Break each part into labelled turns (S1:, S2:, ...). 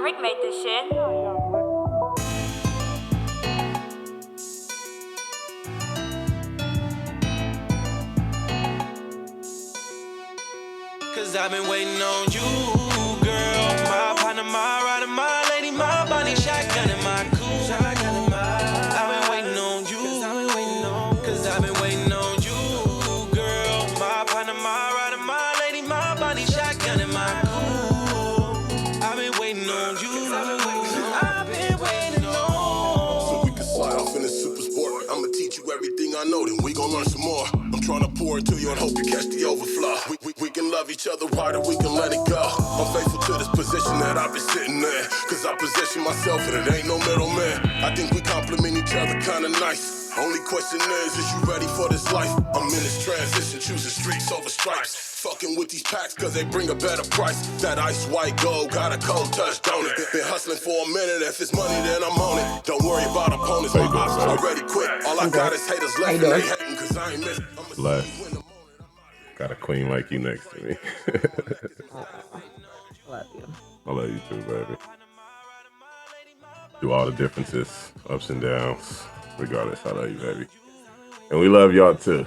S1: Rick made this shit.
S2: Cause I've been waiting on you, girl. My partner, my rider, my lady, my bunny, shotgun in my coupe. I've been waiting on you, cause I've been waiting on you, girl. My partner, my rider, my lady, my bunny, shotgun in my coupe. I've been waiting on you, I've been waiting on.
S3: So we can slide off in a super sport. I'ma teach you everything I know, then we gon' learn some more. I'm trying to pour into you and hope you catch the overflow. We can love each other right or we can let it go. I'm faithful to this position that I've been sitting in, cause I position myself and it ain't no middleman. I think we complement each other kinda nice. Only question is you ready for this life? I'm in this transition, choosing streets over stripes. Fucking with these packs cause they bring a better price. That ice white gold got a cold touch, don't it? Been hustling for a minute, if it's money then I'm on it. Don't worry about opponents, my ops already quit. All I got is haters left and they hating cause I ain't missing.
S4: Bless. Got a queen like you next to me.
S5: Love you.
S4: I love you too, baby. Through all the differences, ups and downs, regardless, I love you, baby. And we love y'all too.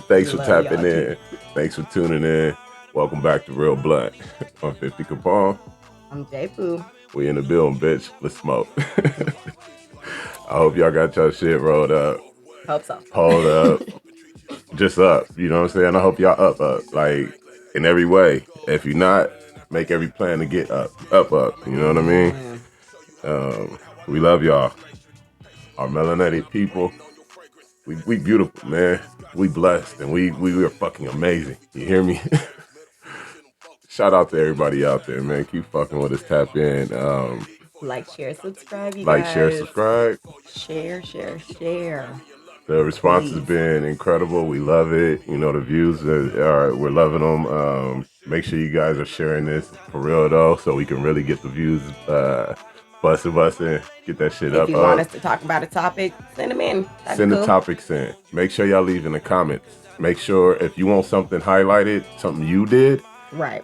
S4: Thanks for tapping in. Thanks for tuning in. Welcome back to Real Blunt on 50 Capone.
S5: I'm J-Poo.
S4: We in the building, bitch. Let's smoke. I hope y'all got y'all shit rolled up.
S5: Hope so.
S4: Hold up. Just up. You know what I'm saying? I hope y'all up. Like, in every way. If you're not, make every plan to get up. You know what I mean? We love y'all. Our melanated people. We beautiful, man. We blessed and we are fucking amazing. You hear me? Shout out to everybody out there, man. Keep fucking with us. Tap in.
S5: Like, share, subscribe, you
S4: like,
S5: guys.
S4: share, subscribe.
S5: Share.
S4: The response has been incredible. We love it. You know, the views are we're loving them. Make sure you guys are sharing this for real though, so we can really get the views busting, get that shit up.
S5: If you want us to talk about a topic, send them in.
S4: Send the topics in. Make sure y'all leave in the comments. Make sure if you want something highlighted, something you did,
S5: right?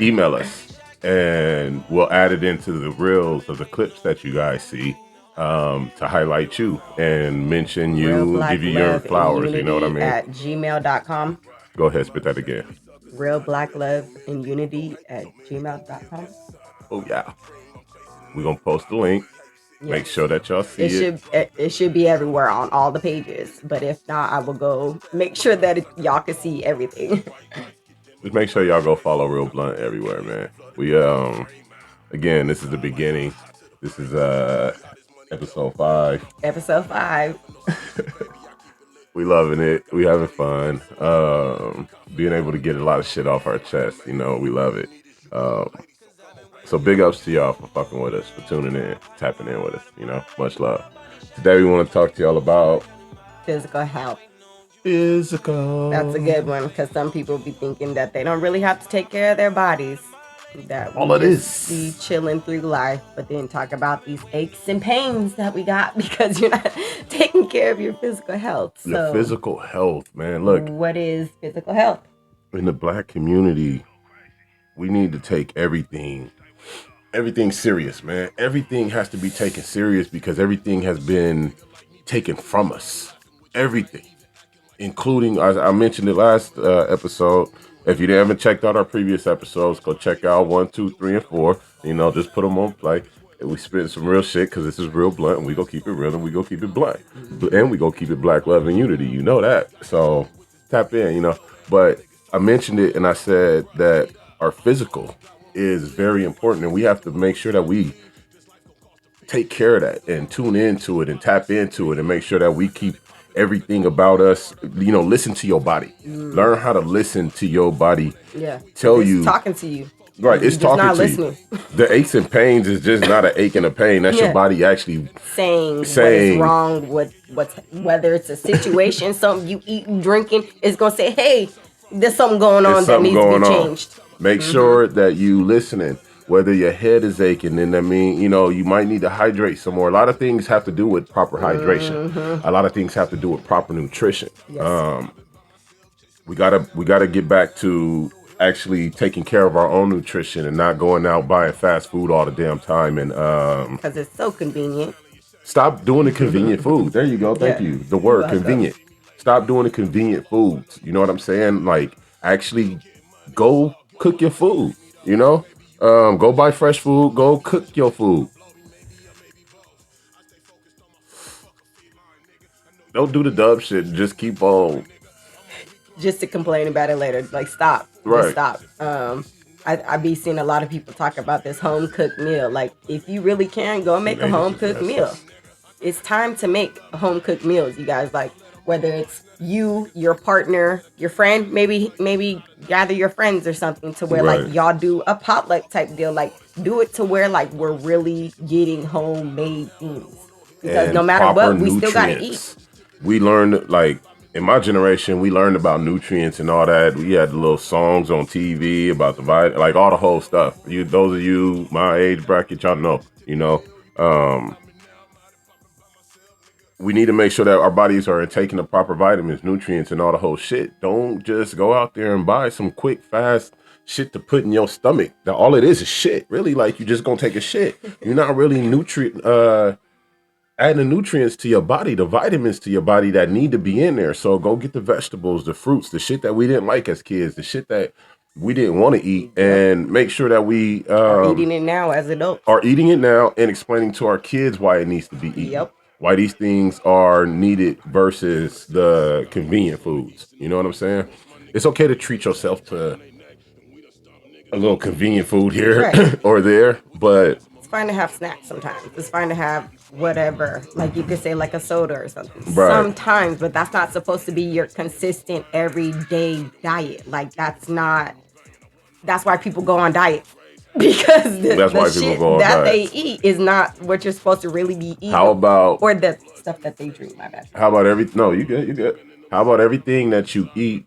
S4: Email us and we'll add it into the reels of the clips that you guys see. To highlight you and mention you, give you your flowers, you know what I mean?
S5: At gmail.com.
S4: Go ahead, spit that again.
S5: Real Black Love and Unity at gmail.com.
S4: Oh yeah. We're gonna post the link. Yes. Make sure that y'all see
S5: it should be everywhere on all the pages. But if not, I will go make sure that y'all can see everything.
S4: Just make sure y'all go follow Real Blunt everywhere, man. We again, this is the beginning. This is episode 5.
S5: Episode 5.
S4: We loving it. We having fun. Being able to get a lot of shit off our chest. You know, we love it. So big ups to y'all for fucking with us, for tuning in, tapping in with us. You know, much love. Today we want to talk to y'all about
S5: physical health.
S4: Physical.
S5: That's a good one because some people be thinking that they don't really have to take care of their bodies. That
S4: all it is
S5: be chilling through life, but then talk about these aches and pains that we got because you're not taking care of your physical health. So,
S4: your physical health, man. Look,
S5: what is physical health?
S4: In the Black community, we need to take everything serious, man. Everything has to be taken serious because everything has been taken from us. Everything, including I mentioned it last episode. If you haven't checked out our previous episodes, go check out 1, 2, 3, and 4. You know, just put them on play. And we spit some real shit because this is Real Blunt, and we go keep it real, and we go keep it blunt, and we go keep it Black love and unity. You know that. So tap in, you know. But I mentioned it, and I said that our physical is very important, and we have to make sure that we take care of that and tune into it and tap into it and make sure that we keep everything about us, you know, listen to your body. Learn how to listen to your body.
S5: Yeah.
S4: Tell you.
S5: Talking to you.
S4: Right. It's talking to listening. You. The aches and pains is just not an ache and a pain. That's your body actually
S5: saying what is wrong with whether it's a situation, something you eating, drinking, it's going to say, hey, there's something going on that needs to be changed.
S4: Make sure that you listening. Whether your head is aching, and I mean, you know, you might need to hydrate some more. A lot of things have to do with proper hydration. A lot of things have to do with proper nutrition. Yes. We gotta get back to actually taking care of our own nutrition and not going out buying fast food all the damn time and
S5: because it's so convenient.
S4: stop doing the convenient food. There you go. Thank you. The word convenient. Stop doing the convenient foods. You know what I'm saying? Like, actually go cook your food, you know? Go buy fresh food. Go cook your food. Don't do the dub shit. Just keep on.
S5: Just to complain about it later. Like, stop.
S4: Right.
S5: Just stop. I be seeing a lot of people talk about this home cooked meal. Like, if you really can, go make a home cooked meal. It's time to make home cooked meals, you guys. Like, whether it's you, your partner, your friend, maybe gather your friends or something to where like y'all do a potluck type deal. Like, do it to where like we're really getting homemade things. Because
S4: And
S5: no matter what, we
S4: proper
S5: still gotta
S4: nutrients.
S5: eat.
S4: We learned, like, in my generation, we learned about nutrients and all that. We had the little songs on TV about the like all the whole stuff. Those of you my age bracket, y'all know. You know, we need to make sure that our bodies are taking the proper vitamins, nutrients, and all the whole shit. Don't just go out there and buy some quick, fast shit to put in your stomach. Now, all it is shit. Really, like, you just gonna take a shit. You're not really adding the nutrients to your body, the vitamins to your body that need to be in there. So go get the vegetables, the fruits, the shit that we didn't like as kids, the shit that we didn't want to eat, and make sure that we
S5: are eating it now as adults.
S4: Are eating it now and explaining to our kids why it needs to be eaten.
S5: Yep.
S4: Why these things are needed versus the convenient foods. You know what I'm saying? It's okay to treat yourself to a little convenient food here or there, but
S5: it's fine to have snacks sometimes. It's fine to have whatever, like you could say like a soda or something sometimes, but that's not supposed to be your consistent everyday diet. Like, that's why people go on diet, because the shit that they eat is not what you're supposed to really be eating.
S4: How about,
S5: or the stuff that they drink? My bad.
S4: How about you good. How about everything that you eat,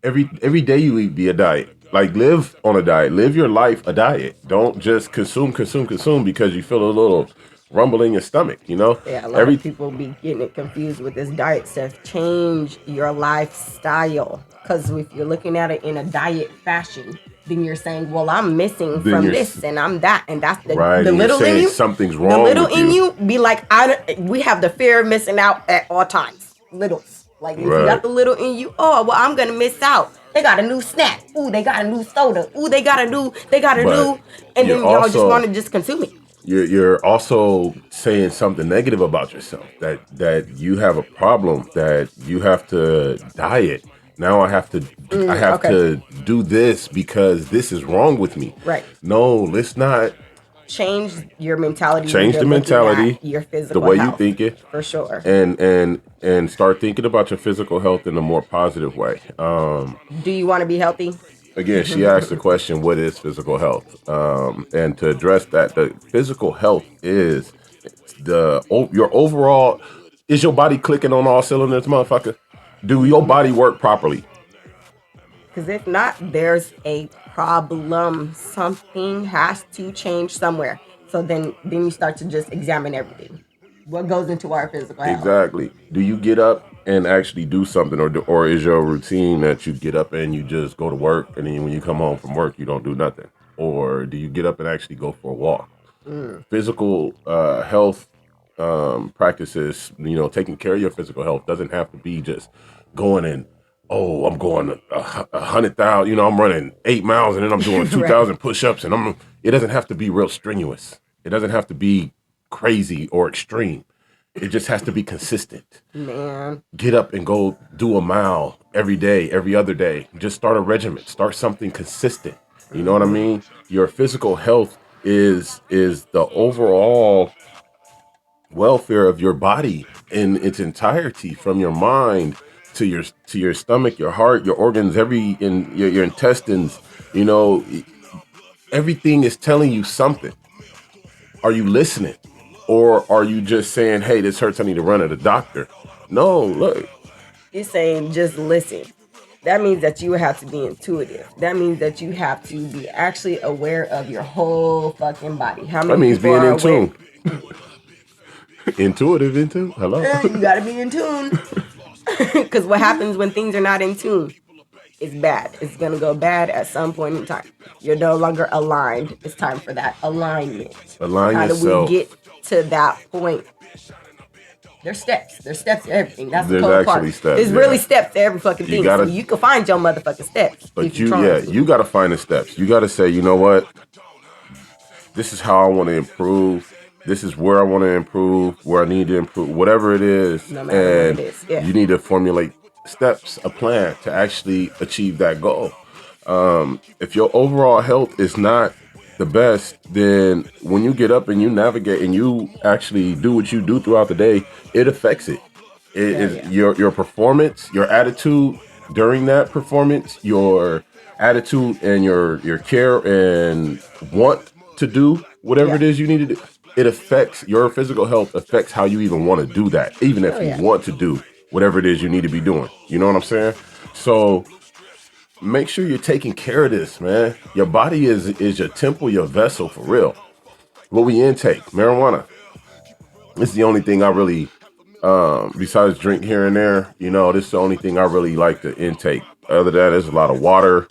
S4: every day you eat be a diet? Like, live on a diet. Live your life a diet. Don't just consume because you feel a little rumble in your stomach, you know?
S5: Yeah, a lot of people be getting it confused with this diet stuff. Change your lifestyle. Because if you're looking at it in a diet fashion, then you're saying, well, I'm missing from this and I'm that. And that's the little in you.
S4: Something's wrong.
S5: The little in you be like, we have the fear of missing out at all times. Littles. Like, if you got the little in you, oh, well, I'm going to miss out. They got a new snack. Ooh, they got a new soda. Ooh, they got a new. And then y'all just want to just consume it.
S4: You're also saying something negative about yourself, that you have a problem, that you have to diet. Now I have to to do this because this is wrong with me.
S5: Right.
S4: No, let's not.
S5: Change your mentality.
S4: Change the mentality,
S5: your physical
S4: the way
S5: health,
S4: you think it,
S5: for sure.
S4: And start thinking about your physical health in a more positive way.
S5: Do you want to be healthy?
S4: Again, she asked the question, what is physical health? And to address that, the physical health is your overall, is your body clicking on all cylinders, motherfucker? Do your body work properly?
S5: Because if not, there's a problem. Something has to change somewhere. So then you start to just examine everything. What goes into our physical health?
S4: Exactly. Do you get up and actually do something, or is your routine that you get up and you just go to work, and then when you come home from work you don't do nothing? Or do you get up and actually go for a walk? Physical health practices, taking care of your physical health doesn't have to be just going and, oh, I'm going 100,000, I'm running 8 miles and then I'm doing 2,000 push-ups, and it doesn't have to be real strenuous. It doesn't have to be crazy or extreme. It just has to be consistent.
S5: Man.
S4: Get up and go do a mile every day, every other day. Just start a regimen. Start something consistent. You know what I mean? Your physical health is the overall welfare of your body in its entirety, from your mind to your stomach, your heart, your organs, your intestines. Everything is telling you something. Are you listening? Or are you just saying, hey, this hurts, I need to run to the doctor? No, look.
S5: You're saying just listen. That means that you have to be intuitive. That means that you have to be actually aware of your whole fucking body. How many
S4: that means being in tune. Intuitive in tune? Hello?
S5: You gotta be in tune. Because what happens when things are not in tune? it's bad. It's gonna go bad at some point in time. You're no longer aligned. It's time for that alignment.
S4: Align
S5: How
S4: yourself.
S5: do we get to that point? There's steps. There's steps to everything. That's
S4: There's
S5: the cool part.
S4: actually steps,
S5: There's
S4: yeah.
S5: really steps to every fucking thing.
S4: gotta-
S5: So you can find your motherfucking steps.
S4: But
S5: if you're trying to.
S4: you got to find the steps. You got to say, you know what? This is how I want to improve. This is where I want to improve, where I need to improve, whatever it is.
S5: No matter what
S4: and
S5: it is, yeah.
S4: you need to formulate steps, a plan to actually achieve that goal. If your overall health is not the best, then when you get up and you navigate and you actually do what you do throughout the day, it affects it. It is
S5: yeah.
S4: your performance, your attitude during that performance, your attitude and your care and want to do whatever it
S5: Yeah.
S4: is you need to do. It affects your physical health, affects how you even want to do that, even if
S5: yeah.
S4: you want to do whatever it is you need to be doing. You know what I'm saying? So make sure you're taking care of this, man. Your body is your temple, your vessel for real. What we intake, marijuana. It's the only thing I really, besides drink here and there, you know, this is the only thing I really like to intake. Other than that, there's a lot of water,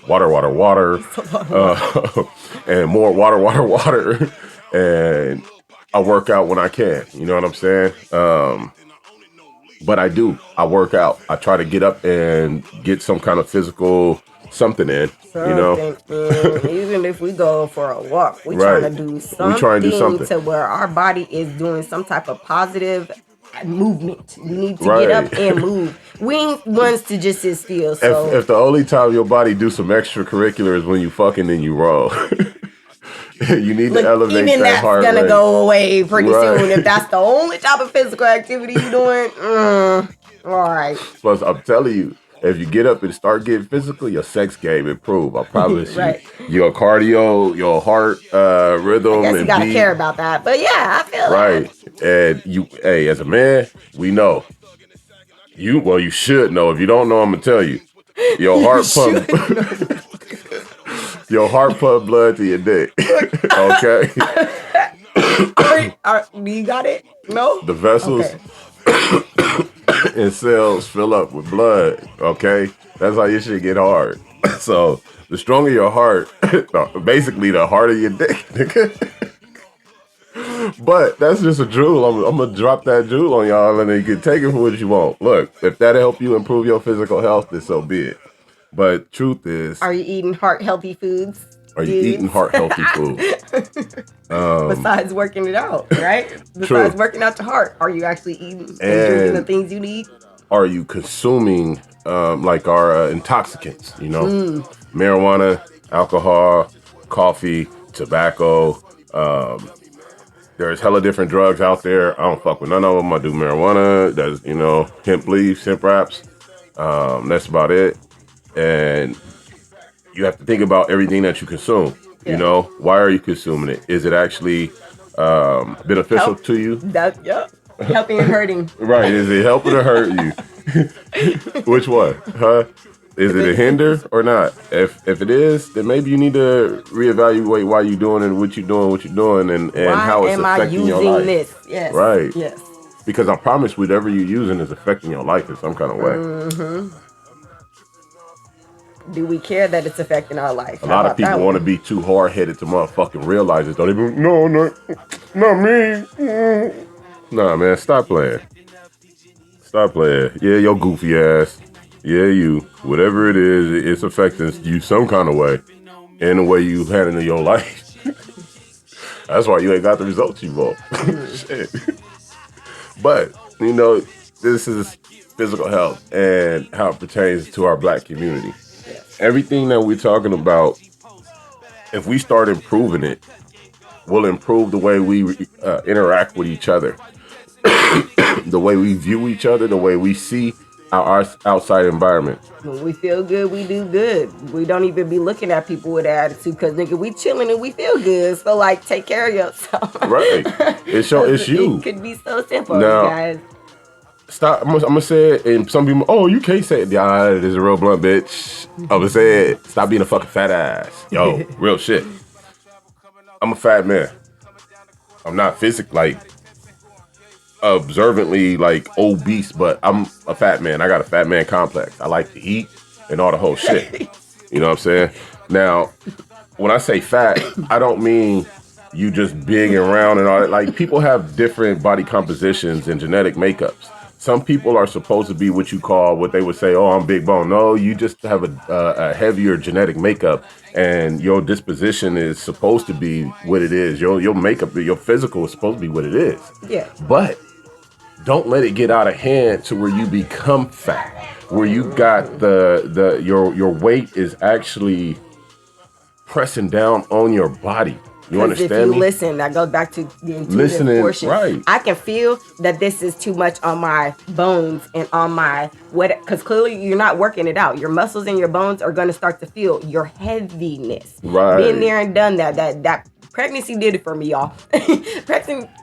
S4: and more water. And I work out when I can. You know what I'm saying? But I work out. I try to get up and get some kind of physical something in, you know?
S5: Even if we go for a walk, we
S4: Right.
S5: trying to do
S4: We
S5: something,
S4: try and do something.
S5: to where our body is doing some type of positive movement. We need to
S4: Right.
S5: get up and move. We ain't ones to just sit still. So
S4: If the only time your body do some extracurricular is when you fucking and you roll, you need
S5: look,
S4: to elevate
S5: even
S4: that
S5: that's
S4: heart
S5: gonna
S4: rate.
S5: go away pretty
S4: Right.
S5: soon. If that's the only type of physical activity you're doing, all right.
S4: Plus, I'm telling you, if you get up and start getting physical, your sex game improve. I promise
S5: Right.
S4: you. Your cardio, your heart rhythm,
S5: I guess you
S4: and
S5: gotta
S4: beat.
S5: care about that. But yeah, I feel
S4: Right. And you, hey, as a man, we know. You should know. If you don't know, I'm gonna tell you. Your heart pump, your heart pump blood to your dick. Okay.
S5: you got it? No?
S4: The vessels
S5: Okay.
S4: and cells fill up with blood. Okay. That's how your shit get hard. So the stronger your heart, basically the harder your dick, nigga. But that's just a drool. I'm gonna drop that drool on y'all, and then you can take it for what you want. Look, if that'll help you improve your physical health, then so be it. But truth is,
S5: Are you eating heart healthy foods?
S4: are you eating heart healthy food?
S5: Besides working it out, right? Besides working out your heart, are you actually eating and drinking the things you need?
S4: Are you consuming like our intoxicants? You know, marijuana, alcohol, coffee, tobacco. There's hella different drugs out there. I don't fuck with none of them. I do marijuana. That's, you know, hemp leaves, hemp wraps. That's about it. And you have to think about everything that you consume.
S5: Yeah.
S4: You know, why are you consuming it? Is it actually beneficial
S5: Help.
S4: to you?
S5: Yep. Helping and hurting.
S4: Right. Is it helping or hurting you? Which one? Huh? Is it a hinder or not? If it is, then maybe you need to reevaluate why you're doing it, what you're doing, and how it's
S5: Why am I
S4: affecting your
S5: using
S4: life.
S5: this? Yes.
S4: Right.
S5: Yes.
S4: Because I promise whatever you're using is affecting your life in some kind of way.
S5: Do we care that it's affecting our life?
S4: A lot of people want to be too hard-headed to motherfucking realize it. Don't even, no, not me. Nah, man, stop playing. Stop playing. Yeah, your goofy ass. Yeah, you. Whatever it is, it's affecting you some kind of way. In the way you handle your life. That's why you ain't got the results you want. Shit. But, you know, this is physical health and how it pertains to our black community. Everything that we're talking about, if we start improving it, will improve the way we interact with each other, the way we view each other, the way we see our outside environment.
S5: When we feel good, we do good. We don't even be looking at people with an attitude because, nigga, we chilling and we feel good. So, like, take care of yourself.
S4: Right. It's you.
S5: It could be so simple,
S4: Now,
S5: you guys.
S4: Stop. I'm gonna say it, and some people, oh, you can't say it. Yeah, it is a real blunt, bitch. I'm gonna say it. Stop being a fucking fat ass. Yo, real shit. I'm a fat man. I'm not physically, observantly, obese, but I'm a fat man. I got a fat man complex. I like to eat. and all the whole shit. You know what I'm saying? Now, when I say fat, I don't mean you just big and round and all that. Like, people have different body compositions and genetic makeups. Some people are supposed to be what you call, what they would say, oh, I'm big bone. No, you just have a heavier genetic makeup, and your disposition is supposed to be what it is. Your makeup, your physical is supposed to be what it is.
S5: Yeah.
S4: But don't let it get out of hand to where you become fat, where you got your weight is actually pressing down on your body. You understand
S5: if you
S4: me?
S5: listen, that goes back to the intuitive
S4: Listening,
S5: portion.
S4: right.
S5: I can feel that this is too much on my bones and on my because clearly you're not working it out. Your muscles and your bones are going to start to feel your heaviness.
S4: Right.
S5: Been there and done that. That pregnancy did it for me, y'all.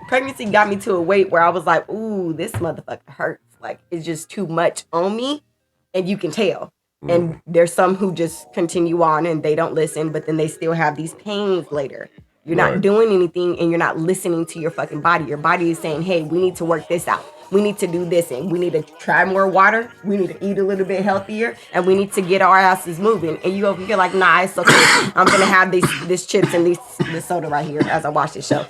S5: Pregnancy got me to a weight where I was like, ooh, this motherfucker hurts. Like, it's just too much on me, and you can tell. And there's some who just continue on and they don't listen, but then they still have these pains later. You're not doing anything, and you're not listening to your fucking body. Your body is saying, hey, we need to work this out. We need to do this, and we need to try more water. We need to eat a little bit healthier, and we need to get our asses moving. And you over here like, nah, it's okay. I'm going to have this chips and this soda right here as I watch this show.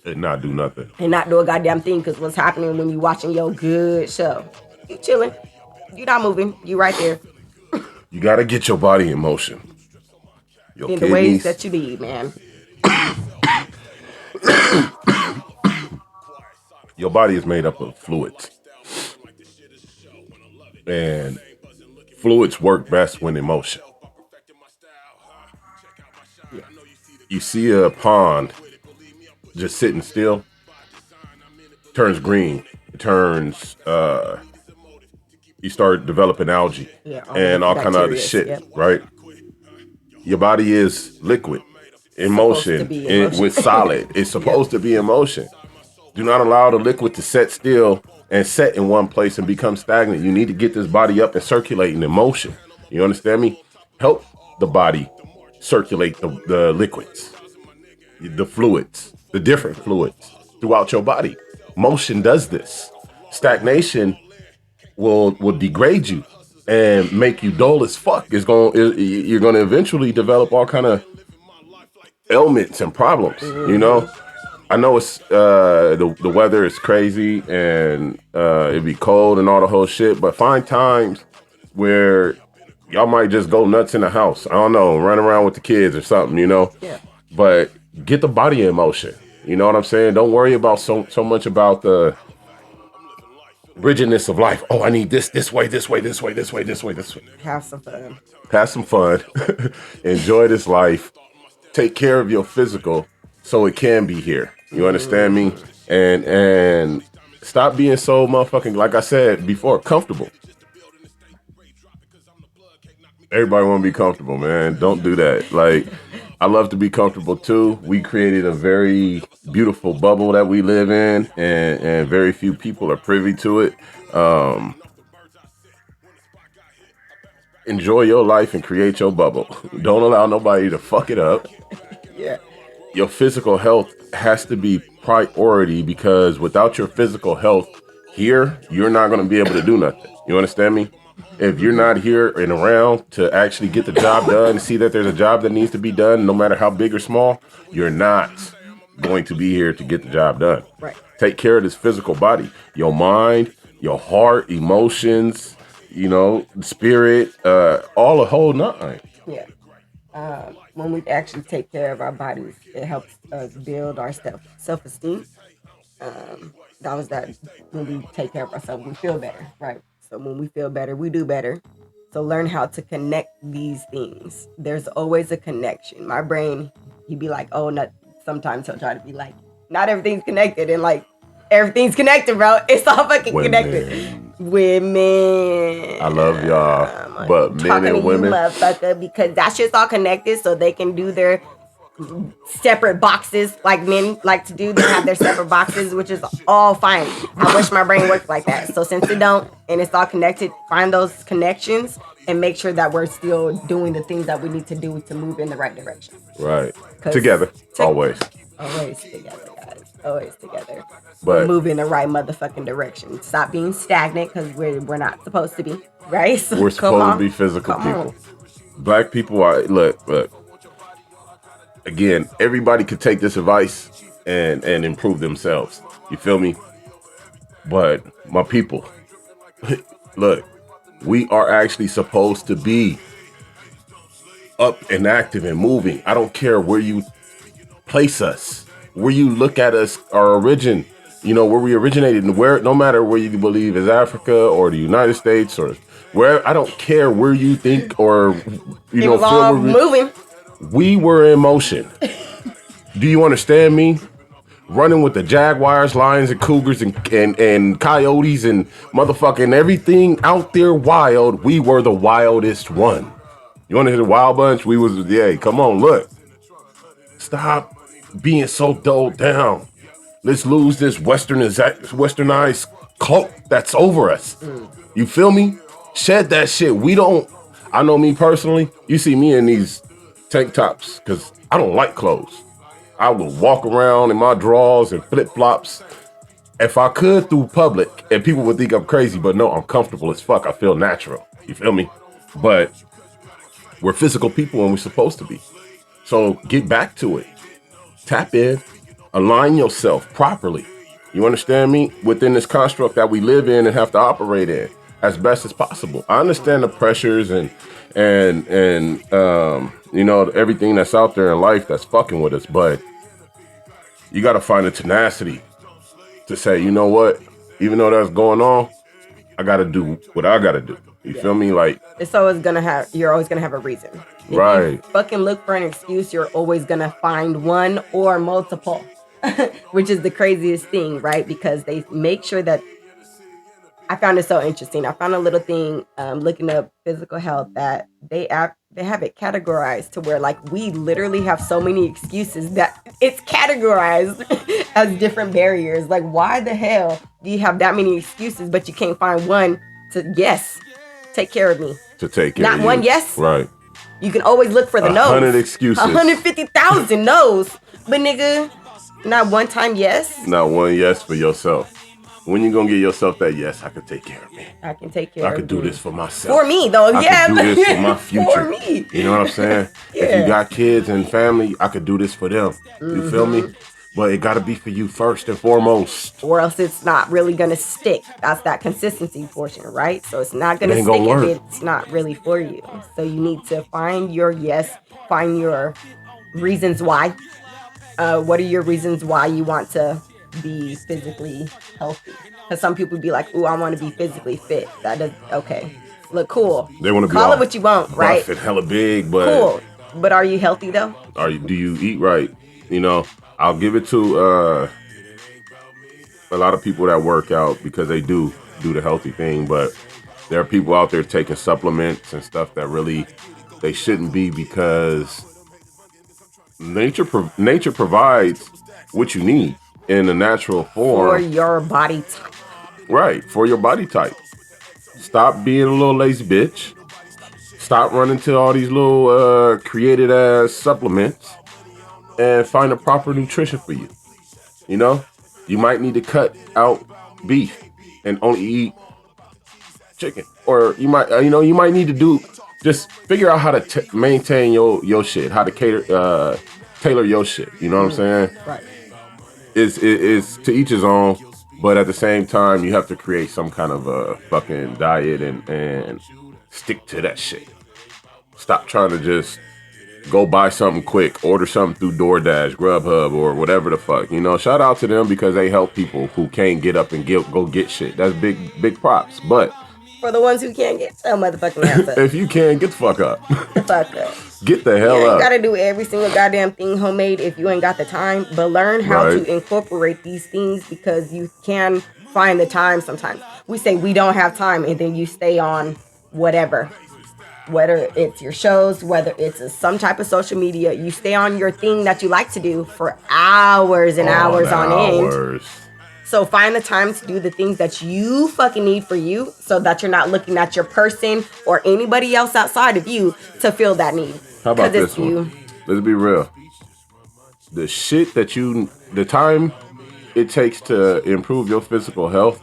S4: And not do nothing.
S5: And not do a goddamn thing, because what's happening when you watching your good show? You chilling. You not moving. You right there.
S4: You got to get your body in motion. Your
S5: In
S4: kidneys,
S5: the ways that you need, man.
S4: your body is made up of fluids. And fluids work best when in motion. You see a pond just sitting still, turns green. It turns, you start developing algae and all kind of other shit, right? Your body is liquid, in motion, with solid. It's supposed to be in motion. Do not allow the liquid to set still and set in one place and become stagnant. You need to get this body up and circulating in motion. You understand me? Help the body circulate the liquids, the fluids, the different fluids throughout your body. Motion does this. Stagnation will degrade you and make you dull as fuck. You're going to eventually develop all kind of ailments and problems, you know? I know it's the weather is crazy and it be cold and all the whole shit, but find times where y'all might just go nuts in the house. I don't know, run around with the kids or something, you know?
S5: Yeah.
S4: But get the body in motion. You know what I'm saying? Don't worry about so much about the rigidness of life. Oh, I need this way.
S5: Have some fun.
S4: Have some fun. Enjoy this life. Take care of your physical so it can be here. You understand me? And stop being so motherfucking, like I said before, comfortable. Everybody want to be comfortable, man. Don't do that. Like, I love to be comfortable too. We created a very beautiful bubble that we live in, and very few people are privy to it. Enjoy your life and create your bubble. Don't allow nobody to fuck it up.
S5: Yeah.
S4: Your physical health has to be priority, because without your physical health here, you're not going to be able to do nothing. You understand me? If you're not here and around to actually get the job done and see that there's a job that needs to be done, no matter how big or small, you're not going to be here to get the job done.
S5: Right.
S4: Take care of this physical body, your mind, your heart, emotions, you know, spirit, all the whole nine.
S5: Yeah. When we actually take care of our bodies, it helps us build our self-esteem. That was that when we take care of ourselves, we feel better, right? So when we feel better, we do better. So learn how to connect these things. There's always a connection. My brain, he'd be like, oh, not. Sometimes he'll try to be like, not everything's connected. And like, everything's connected, bro. It's all fucking connected. Women.
S4: I love y'all, but men and women.
S5: Motherfucker, because that shit's all connected so they can do their separate boxes like men like to do. They have their separate boxes, which is all fine. I wish my brain worked like that. So since it don't and it's all connected, find those connections and make sure that we're still doing the things that we need to do to move in the right direction.
S4: Right. Together. Always.
S5: Always together, guys. Always together.
S4: But
S5: Move in the right motherfucking direction. Stop being stagnant because we're not supposed to be, right? So
S4: we're
S5: come
S4: supposed
S5: on.
S4: to be physical
S5: Come
S4: people.
S5: on.
S4: Black people are look. Again, everybody could take this advice and improve themselves. You feel me? But my people, look, we are actually supposed to be up and active and moving. I don't care where you place us, where you look at us, our origin, where we originated, and where, no matter where you believe is Africa or the United States or where, I don't care where you think or
S5: It was all moving.
S4: We were in motion. Do you understand me? Running with the Jaguars, Lions, and Cougars, and Coyotes, and motherfucking everything out there wild. We were the wildest one. You want to hear the Wild Bunch? We was, yeah, come on, look. Stop being so dulled down. Let's lose this westernized cult that's over us. You feel me? Shed that shit. I know me personally, you see me in these tank tops because I don't like clothes. I will walk around in my drawers and flip-flops if I could through public, and people would think I'm crazy, but no, I'm comfortable as fuck. I feel natural. You feel me? But we're physical people and we're supposed to be. So get back to it. Tap in. Align yourself properly. You understand me? Within this construct that we live in and have to operate in as best as possible. I understand the pressures and everything that's out there in life that's fucking with us, but you got to find the tenacity to say, you know what? Even though that's going on, I got to do what I got to do. You feel me? Like,
S5: you're always gonna have a reason. If
S4: right.
S5: You fucking look for an excuse, you're always gonna find one or multiple, which is the craziest thing, right? Because they make sure that. I found it so interesting. I found a little thing looking up physical health that they have it categorized to where, like, we literally have so many excuses that it's categorized as different barriers. Like, why the hell do you have that many excuses, but you can't find one to take care of me?
S4: To take care of you.
S5: Not one yes.
S4: Right.
S5: You can always look for the no's.
S4: 100 excuses.
S5: 150,000 no's. But nigga, not one time yes.
S4: Not one yes for yourself. When you gonna give yourself that yes, I can take care of me.
S5: I can take care of me.
S4: I can do this for myself.
S5: For me though,
S4: I can do this for my future.
S5: For me.
S4: You know what I'm saying?
S5: Yeah.
S4: If you got kids and family, I could do this for them. You feel me? But it gotta be for you first and foremost.
S5: Or else it's not really gonna stick. That's that consistency portion, right? So it's not gonna stick if it's not really for you. So you need to find your yes, find your reasons why. What are your reasons why you want to be physically healthy? Because some people be like, "Ooh, I want to be physically fit." That is okay. Look cool.
S4: They want to
S5: call it what you want, right?
S4: Buff and hella big, but
S5: cool. But are you healthy though?
S4: Do you eat right? I'll give it to a lot of people that work out because they do the healthy thing, but there are people out there taking supplements and stuff that really they shouldn't be, because nature provides what you need in a natural form
S5: for your body type.
S4: Right, for your body type. Stop being a little lazy bitch. Stop running to all these little created ass supplements and find a proper nutrition for you. You might need to cut out beef and only eat chicken, or you might need to just figure out how to maintain your shit, how to tailor your shit. You know what I'm saying?
S5: Right.
S4: It's to each his own, but at the same time, you have to create some kind of a fucking diet and stick to that shit. Stop trying to just go buy something quick, order something through DoorDash, Grubhub, or whatever the fuck. Shout out to them because they help people who can't get up and go get shit. That's big props. But
S5: for the ones who can't get some motherfucking ass up.
S4: If you can, get the fuck up.
S5: Fuck up.
S4: Get the hell up.
S5: You gotta do every single goddamn thing homemade if you ain't got the time. But learn how to incorporate these things, because you can find the time sometimes. We say we don't have time, and then you stay on whatever. Whether it's your shows, whether it's some type of social media, you stay on your thing that you like to do for hours and hours on end. So find the time to do the things that you fucking need for you, so that you're not looking at your person or anybody else outside of you to fill that need.
S4: How about this one? Let's be real. The time it takes to improve your physical health,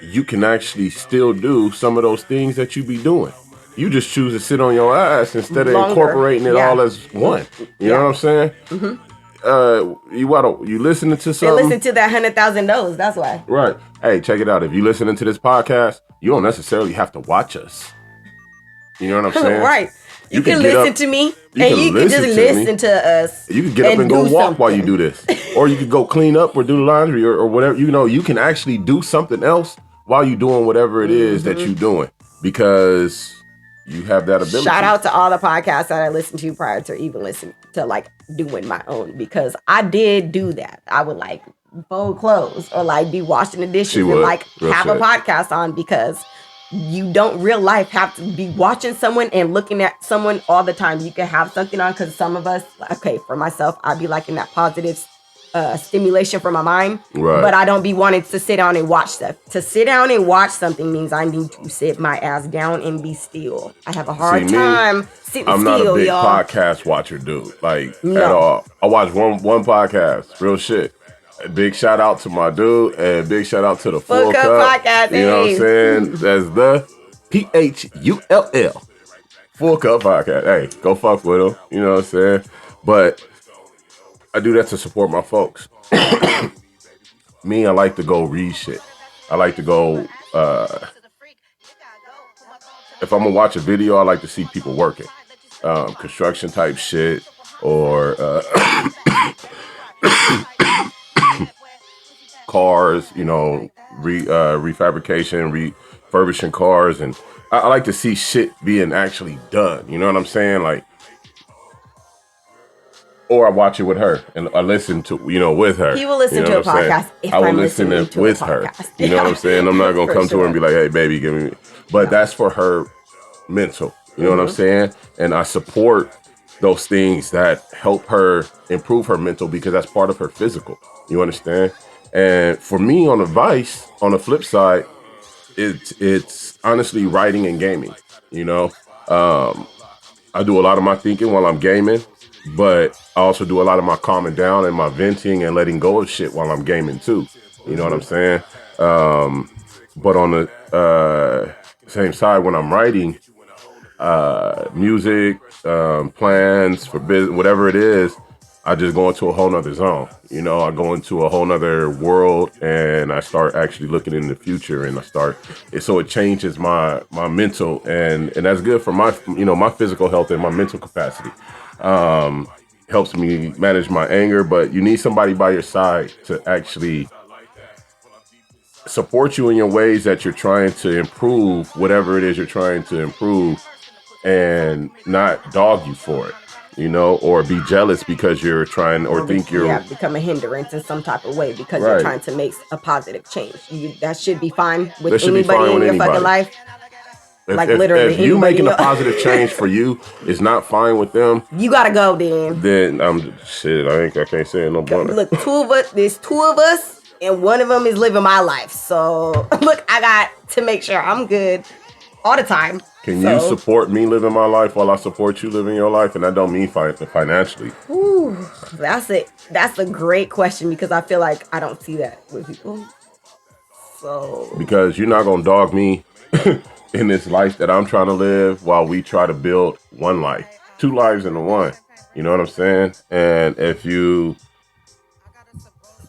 S4: you can actually still do some of those things that you be doing. You just choose to sit on your ass instead of incorporating it all as one. You know what I'm saying? You listening to something?
S5: They listen to that 100,000 no's. That's why.
S4: Right. Hey, check it out. If you listening to this podcast, you don't necessarily have to watch us. You know what I'm saying?
S5: Right. You can listen to me, and you can just listen to us.
S4: You can get up and go walk while you do this, or you could go clean up or do the laundry or whatever. You know, you can actually do something else while you're doing whatever it is that you're doing, because you have that ability.
S5: Shout out to all the podcasts that I listened to prior to even listening to like doing my own, because I did do that. I would like fold clothes or like be washing the dishes and like have a podcast on, because you don't real life have to be watching someone and looking at someone all the time. You can have something on, because some of us, okay, for myself, I'd be liking that positive stimulation for my mind, but I don't be wanting to sit down and watch stuff. To sit down and watch something means I need to sit my ass down and be still. I have a hard time sitting still,
S4: I'm not a big
S5: y'all.
S4: podcast watcher, dude. Like, at all. I watch one podcast, real shit. A big shout out to my dude, and big shout out to the Full Cup
S5: Podcast.
S4: You know what I'm saying? That's the PHULL Full Cup Podcast. Hey, go fuck with them. You know what I'm saying? But I do that to support my folks. Me, I like to go read shit. I like to go, if I'm gonna watch a video, I like to see people working. Construction type shit, or cars, you know, refabrication, refurbishing cars. And I like to see shit being actually done. You know what I'm saying? Like, or I watch it with her and I listen to, you know, with her.
S5: He will listen to a podcast if
S4: I will
S5: I'm
S4: listen
S5: listening to
S4: with
S5: a
S4: her.
S5: podcast.
S4: You know what I'm saying? I'm not going to come to her and be like, hey, baby, give me. But that's for her mental. You know what I'm saying? And I support those things that help her improve her mental, because that's part of her physical. You understand? And for me, on advice, on the flip side, it's honestly writing and gaming. You know, I do a lot of my thinking while I'm gaming, but I also do a lot of my calming down and my venting and letting go of shit while I'm gaming too. You know what I'm saying? But on the same side, when I'm writing music, plans for business, whatever it is, I just go into a whole nother zone. You know, I go into a whole nother world, and I start actually looking in the future, and so it changes my mental, and that's good for my, you know, my physical health and my mental capacity. Helps me manage my anger, but you need somebody by your side to actually support you in your ways that you're trying to improve whatever it is you're trying to improve, and not dog you for it, you know, or be jealous because you're trying, or think you're
S5: become a hindrance in some type of way because you're trying to make a positive change. That should be fine with anybody in your fucking life. Literally,
S4: if you making a positive change for you is not fine with them,
S5: you gotta go. Then
S4: I'm shit. I can't say it no better.
S5: Look, there's two of us, and one of them is living my life. So look, I got to make sure I'm good all the time.
S4: Can you support me living my life while I support you living your life? And I don't mean financially.
S5: Ooh, that's a great question, because I feel like I don't see that with people. So
S4: because you're not gonna dog me in this life that I'm trying to live while we try to build one life, 2 lives into one. You know what I'm saying? And if you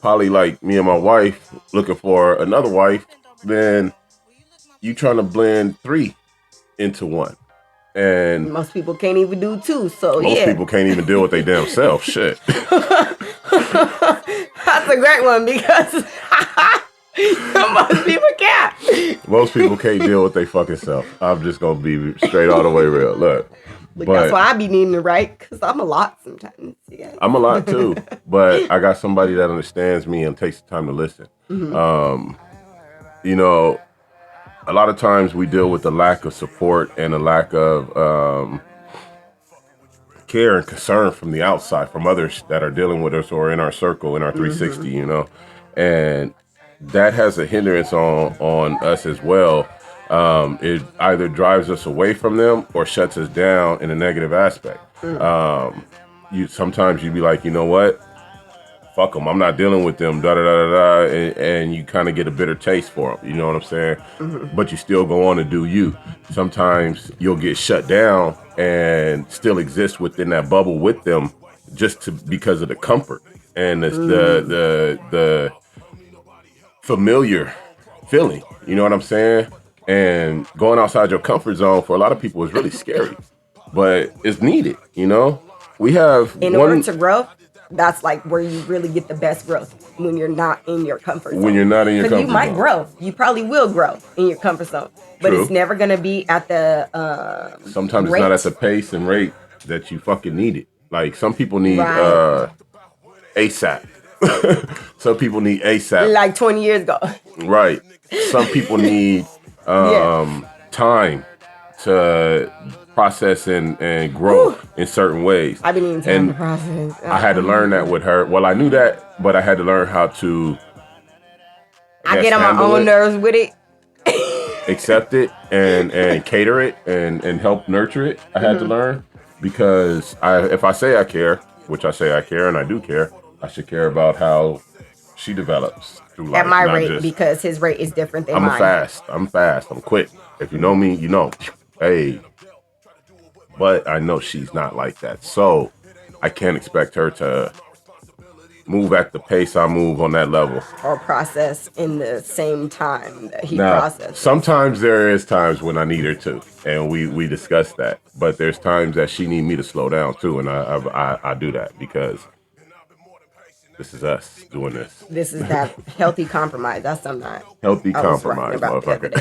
S4: probably like me and my wife looking for another wife, then you trying to blend 3 into 1. And
S5: most people can't even do 2. So
S4: most people can't even deal with their damn self. Shit.
S5: That's a great one, because most people can't.
S4: Most people can't deal with their fucking self. I'm just gonna be straight all the way real. Look,
S5: that's why I be needing to write, because I'm a lot sometimes. Yeah.
S4: I'm a lot too, but I got somebody that understands me and takes the time to listen. You know, a lot of times we deal with the lack of support and a lack of care and concern from the outside, from others that are dealing with us or in our circle, in our 360, you know, and that has a hindrance on us as well. It either drives us away from them or shuts us down in a negative aspect. Sometimes you'd be like, you know what? fuck them. I'm not dealing with them. Da da da da da. And you kind of get a bitter taste for them. You know what I'm saying?
S5: Mm-hmm.
S4: But you still go on to do you. Sometimes you'll get shut down and still exist within that bubble with them, because of the comfort and the familiar feeling. You know what I'm saying? And going outside your comfort zone for a lot of people is really scary, but it's needed. You know, we have
S5: in order to grow. That's like where you really get the best growth, when you're not in your comfort zone.
S4: When you're not in your comfort zone.
S5: Because you might grow. You probably will grow in your comfort zone. But
S4: True.
S5: It's never going to be at the
S4: sometimes
S5: rate.
S4: It's not at the pace and rate that you fucking need it. Like some people need ASAP. Some people need ASAP.
S5: Like 20 years ago.
S4: Right. Some people need time to process and grow in certain ways.
S5: I've been needing time to process.
S4: I had to learn that with her. Well, I knew that, but I had to learn how to.
S5: I get on my own nerves with it.
S4: Accept it and cater it and help nurture it. I had to learn, because if I say I care, which I say I care and I do care, I should care about how she develops through life.
S5: At my rate, because his rate is different than mine.
S4: I'm fast. I'm quick. If you know me, you know. Hey. But I know she's not like that. So I can't expect her to move at the pace I move on that level.
S5: Or process in the same time that he processes.
S4: Sometimes there is times when I need her to, and we discuss that. But there's times that she need me to slow down too, and I do that, because this is us doing this.
S5: This is that healthy compromise. That's something
S4: healthy compromise, motherfucker.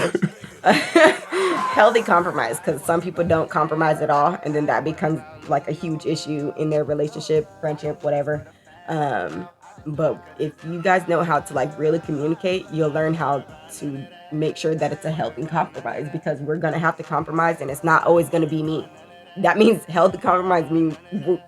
S5: Healthy compromise, because some people don't compromise at all, and then that becomes like a huge issue in their relationship, friendship, whatever. But if you guys know how to like really communicate, you'll learn how to make sure that it's a healthy compromise, because we're gonna have to compromise, and it's not always gonna be me. That means healthy compromise means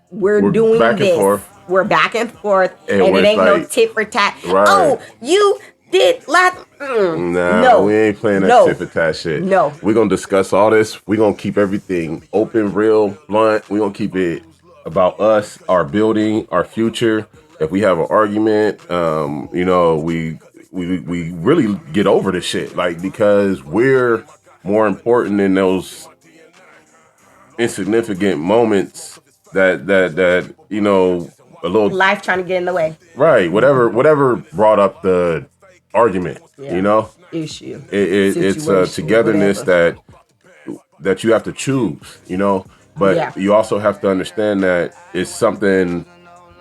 S5: we're doing
S4: back
S5: this.
S4: And forth.
S5: We're back and forth, and
S4: it
S5: it ain't
S4: like,
S5: no tit for tat.
S4: Right.
S5: Oh, you did last.
S4: No, we ain't playing that tit for tat shit.
S5: No,
S4: we're gonna discuss all this. We're gonna keep everything open, real, blunt. We're gonna keep it about us, our building, our future. If we have an argument, we really get over this shit, like, because we're more important than those insignificant moments that a little
S5: life trying to get in the way.
S4: Right. Whatever brought up the argument,
S5: issue.
S4: It's a togetherness that you have to choose, but you also have to understand that it's something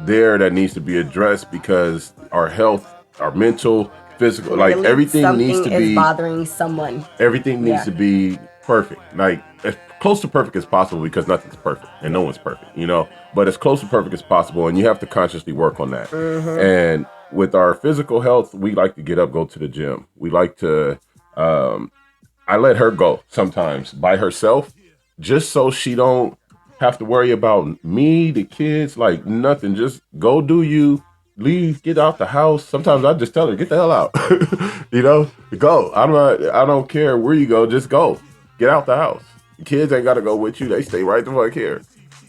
S4: there that needs to be addressed, because our health, our mental, physical, like
S5: really,
S4: everything needs to be
S5: bothering someone.
S4: Everything needs to be perfect, like as close to perfect as possible, because nothing's perfect and no one's perfect, but as close to perfect as possible, and you have to consciously work on that. And with our physical health, we like to get up, go to the gym. We like to I let her go sometimes by herself, just so she don't have to worry about me, the kids, like nothing. Just go do you, leave, get out the house. Sometimes I just tell her, get the hell out. Go. I don't care where you go, just go. Get out the house. The kids ain't gotta go with you. They stay right the fuck here.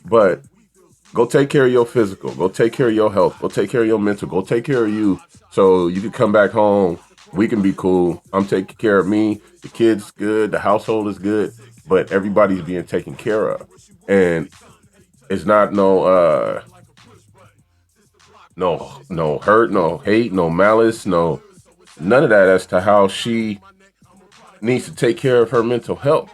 S4: But go take care of your physical. Go take care of your health. Go take care of your mental. Go take care of you, so you can come back home. We can be cool. I'm taking care of me. The kids good. The household is good. But everybody's being taken care of. And it's not no hurt, no hate, no malice, none of that as to how she needs to take care of her mental health.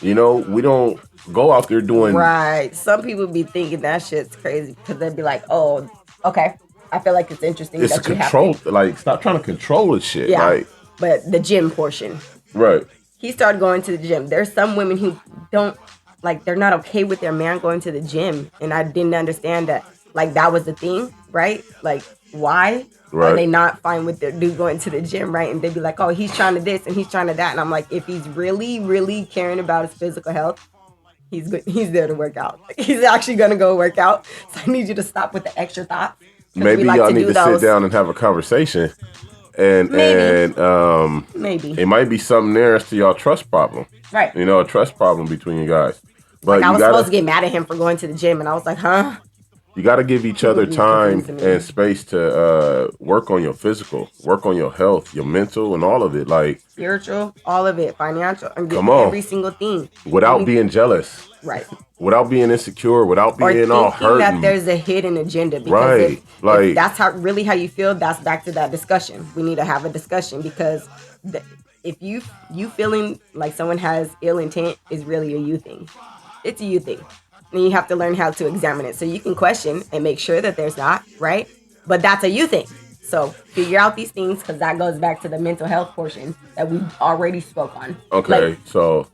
S4: We don't go out there doing...
S5: Right. Some people be thinking that shit's crazy, because they'd be like, oh, okay, I feel like it's interesting
S4: it's
S5: that you
S4: control,
S5: have to...
S4: Like, stop trying to control this shit.
S5: Yeah,
S4: like,
S5: but the gym portion.
S4: Right.
S5: He started going to the gym. There's some women who don't, like, they're not okay with their man going to the gym. And I didn't understand that, like, that was the thing, right? Like, why are they not fine with their dude going to the gym, right? And they'd be like, oh, he's trying to this and he's trying to that. And I'm like, if he's really, really caring about his physical health, he's there to work out. Like, he's actually going to go work out. So I need you to stop with the extra thoughts.
S4: Maybe y'all need to sit down and have a conversation. And
S5: maybe
S4: it might be something there as to y'all trust problem.
S5: Right.
S4: A trust problem between you guys. But
S5: I was supposed to get mad at him for going to the gym, and I was like, huh?
S4: You got to give each other time and space to work on your physical, work on your health, your mental, and all of it. Like
S5: spiritual, all of it, financial, and
S4: come on,
S5: every single thing
S4: without being jealous,
S5: right?
S4: Without being insecure, without being all hurt.
S5: That there's a hidden agenda, because
S4: right?
S5: if that's how you feel, that's back to that discussion. We need to have a discussion, because if you feeling like someone has ill intent is really a you thing. It's a you thing. And you have to learn how to examine it, so you can question and make sure that there's not, right? But that's a you thing. So figure out these things, because that goes back to the mental health portion that we already spoke on.
S4: Okay, so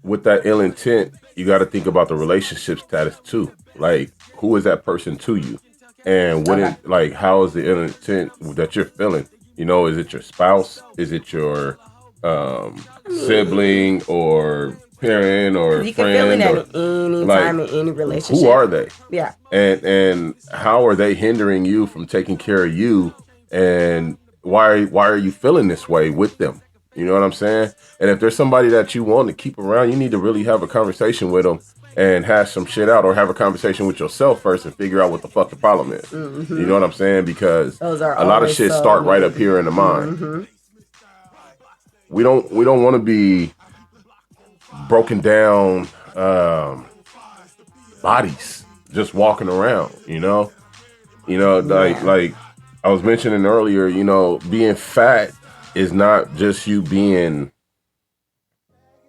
S4: with that ill intent, you got to think about the relationship status too. Like, who is that person to you, and what how is the ill intent that you're feeling? You know, is it your spouse? Is it your sibling or parent or
S5: you
S4: friend?
S5: You can feel it at any time in any relationship.
S4: Who are they?
S5: Yeah.
S4: And how are they hindering you from taking care of you? And why are you feeling this way with them? You know what I'm saying? And if there's somebody that you want to keep around, you need to really have a conversation with them and hash some shit out, or have a conversation with yourself first and figure out what the fuck the problem is. Mm-hmm. You know what I'm saying? Because a lot of shit start right up here in the mind. Mm-hmm. We don't want to be broken down bodies just walking around, like I was mentioning earlier, being fat is not just you being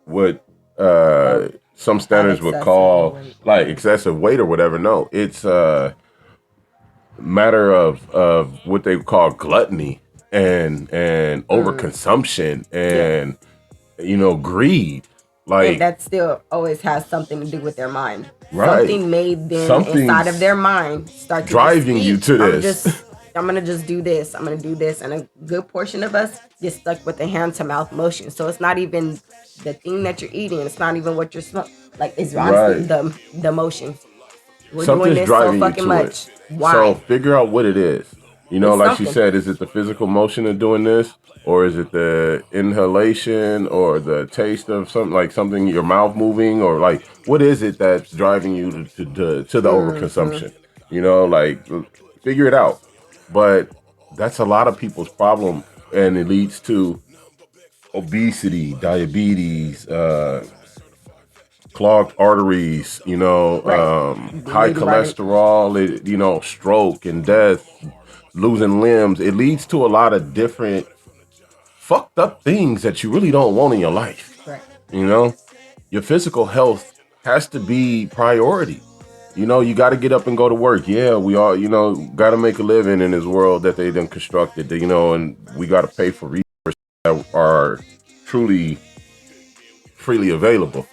S4: what some standards would call like excessive weight or whatever. No, it's a matter of what they call gluttony and overconsumption and greed. Like,
S5: and that still always has something to do with their mind.
S4: Right.
S5: Something made them inside of their mind start
S4: driving you to this.
S5: I'm going to just do this. I'm going to do this. And a good portion of us get stuck with the hand to mouth motion. So it's not even the thing that you're eating. It's not even what you're smoking. Like, it's honestly the motion. We're
S4: Something's
S5: doing this
S4: driving
S5: so fucking
S4: you to
S5: much.
S4: It.
S5: Why?
S4: So figure out what it is. Like
S5: something.
S4: she said, is it the physical motion of doing this? Or is it the inhalation or the taste of something your mouth moving, or like what is it that's driving you to the overconsumption? Figure it out. But that's a lot of people's problem, and it leads to obesity, diabetes, clogged arteries, high cholesterol, stroke and death, losing limbs. It leads to a lot of different fucked up things that you really don't want in your life.
S5: Right.
S4: Your physical health has to be priority. You got to get up and go to work. Yeah, we all, got to make a living in this world that they done constructed, and we got to pay for resources that are truly freely available,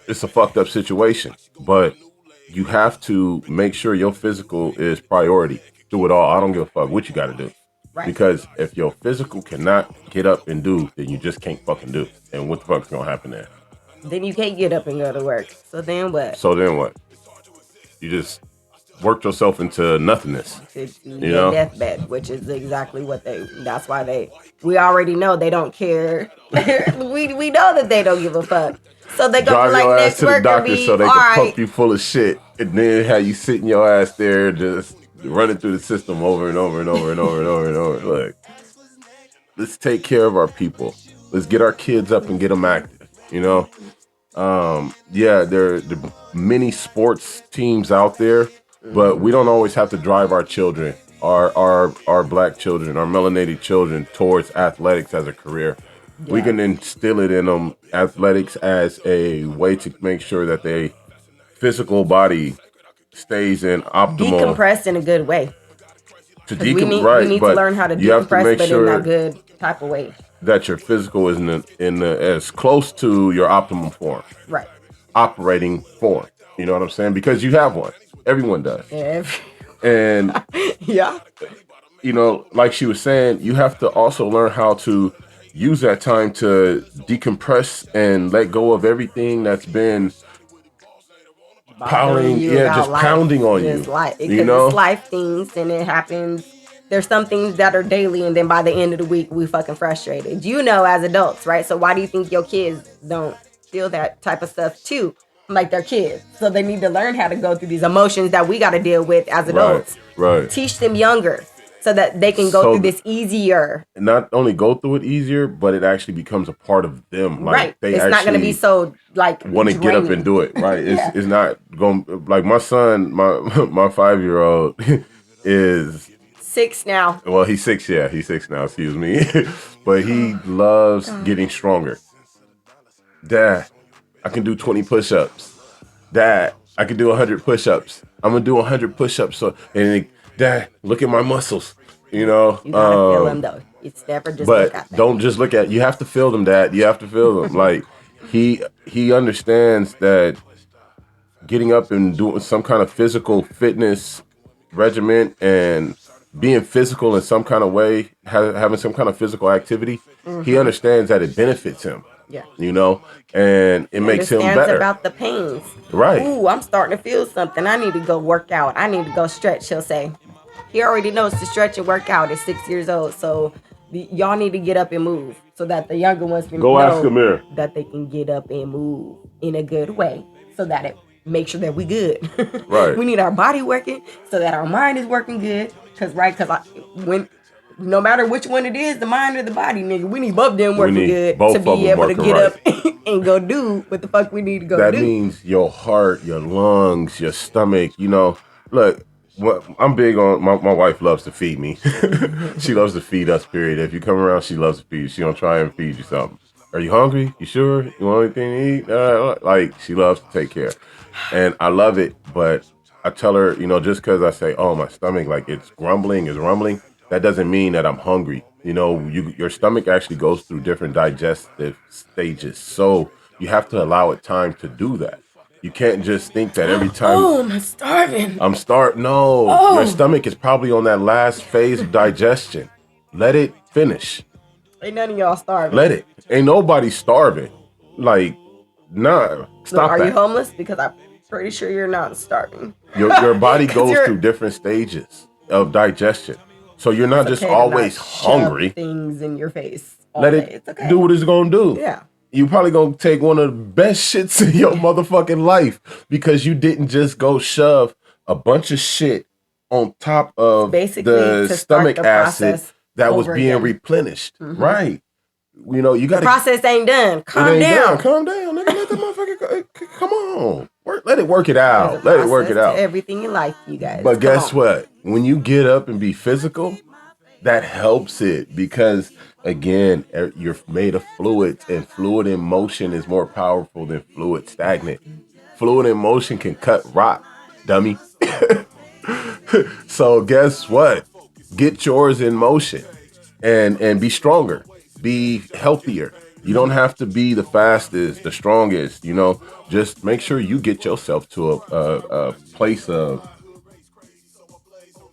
S4: It's a fucked up situation, but you have to make sure your physical is priority. Do it all. I don't give a fuck what you got to do. Right. Because if your physical cannot get up and do, then you just can't fucking do. And what the fuck's going to happen there?
S5: Then you can't get up and go to work. So then what?
S4: You just worked yourself into nothingness.
S5: Deathbed, which is exactly what that's why we already know they don't care. we know that they don't give a fuck. So they go
S4: drive
S5: like
S4: your
S5: next
S4: ass to the doctor so they can pump you full of shit. And then have you sitting your ass there just running through the system over and over and over and over and over and over. Look, let's take care of our people. Let's get our kids up and get them active, there are many sports teams out there, but we don't always have to drive our children, our black children, our melanated children towards athletics as a career. Yeah. We can instill it in them, athletics as a way to make sure that their physical body stays in optimal.
S5: Decompress in a good way.
S4: We
S5: need to learn how to decompress, but in that good type of way.
S4: That your physical is in as close to your optimum form.
S5: Right.
S4: Operating form. You know what I'm saying? Because you have one. Everyone does. And
S5: yeah.
S4: Like she was saying, you have to also learn how to use that time to decompress and let go of everything that's been pounding on you.
S5: It's life things, and it happens. There's some things that are daily, and then by the end of the week, we fucking frustrated. As adults, right? So why do you think your kids don't feel that type of stuff too? like they're kids. So they need to learn how to go through these emotions that we got to deal with as adults.
S4: Right.
S5: Teach them younger so that they can go through this easier.
S4: Not only go through it easier, but it actually becomes a part of them. Like,
S5: Right.
S4: They
S5: it's not going to be so like
S4: want to get up and do it. Right. It's not going like my son, my 5-year-old is
S5: 6 now.
S4: Well, he's 6. Yeah, he's 6 now. Excuse me. But he loves getting stronger. Dad, I can do 20 push-ups. Dad, I can do 100 push-ups. I'm gonna do 100 push-ups. Dad, look at my muscles. You know.
S5: You gotta feel them though. It's never just.
S4: But don't just look at. You have to feel them, Dad. You have to feel them. Like he understands that getting up and doing some kind of physical fitness regimen and being physical in some kind of way, having some kind of physical activity, he understands that it benefits him.
S5: Yeah.
S4: You know, and it makes him better.
S5: About the pains.
S4: Right.
S5: Ooh, I'm starting to feel something. I need to go work out. I need to go stretch, he'll say. He already knows to stretch and work out at 6 years old. So y'all need to get up and move so that the younger ones can know that they can get up and move in a good way so that it makes sure that we good.
S4: Right.
S5: We need our body working so that our mind is working good. Because no matter which one it is, the mind or the body, nigga, we need both of them working good to be able to get up and go do what the fuck we need to go do.
S4: That means your heart, your lungs, your stomach, you know. Look, I'm big on, my wife loves to feed me. She loves to feed us, period. If you come around, she loves to feed you. She gonna try and feed you something. Are you hungry? You sure? You want anything to eat? Like, she loves to take care. And I love it, but I tell her, you know, just because I say, oh, my stomach, like it's grumbling, it's rumbling, that doesn't mean that I'm hungry. You know, your stomach actually goes through different digestive stages. So you have to allow it time to do that. You can't just think that every time.
S5: Oh, I'm starving.
S4: No, your stomach is probably on that last phase of digestion. Let it finish.
S5: Ain't none of y'all starving.
S4: Let it. Ain't nobody starving. Like, nah, stop
S5: Are
S4: that.
S5: you homeless? Because I'm pretty sure you're not starving.
S4: Your body goes through different stages of digestion. So you're not just always hungry.
S5: Things in your face.
S4: Let it do what it's gonna do.
S5: Yeah.
S4: You probably gonna take one of the best shits in your motherfucking life because you didn't just go shove a bunch of shit on top of the stomach acid that was being replenished. Mm-hmm. Right. You know, you got
S5: the process ain't done. Calm down.
S4: Calm down. Let the motherfucker come on. Let it work it out. Let it work it out.
S5: Everything in life, you guys.
S4: But guess what? When you get up and be physical, that helps it because, again, you're made of fluids, and fluid in motion is more powerful than fluid stagnant. Fluid in motion can cut rock, dummy. So guess what? Get yours in motion and be stronger. Be healthier. You don't have to be the fastest, the strongest, you know. Just make sure you get yourself to a place of...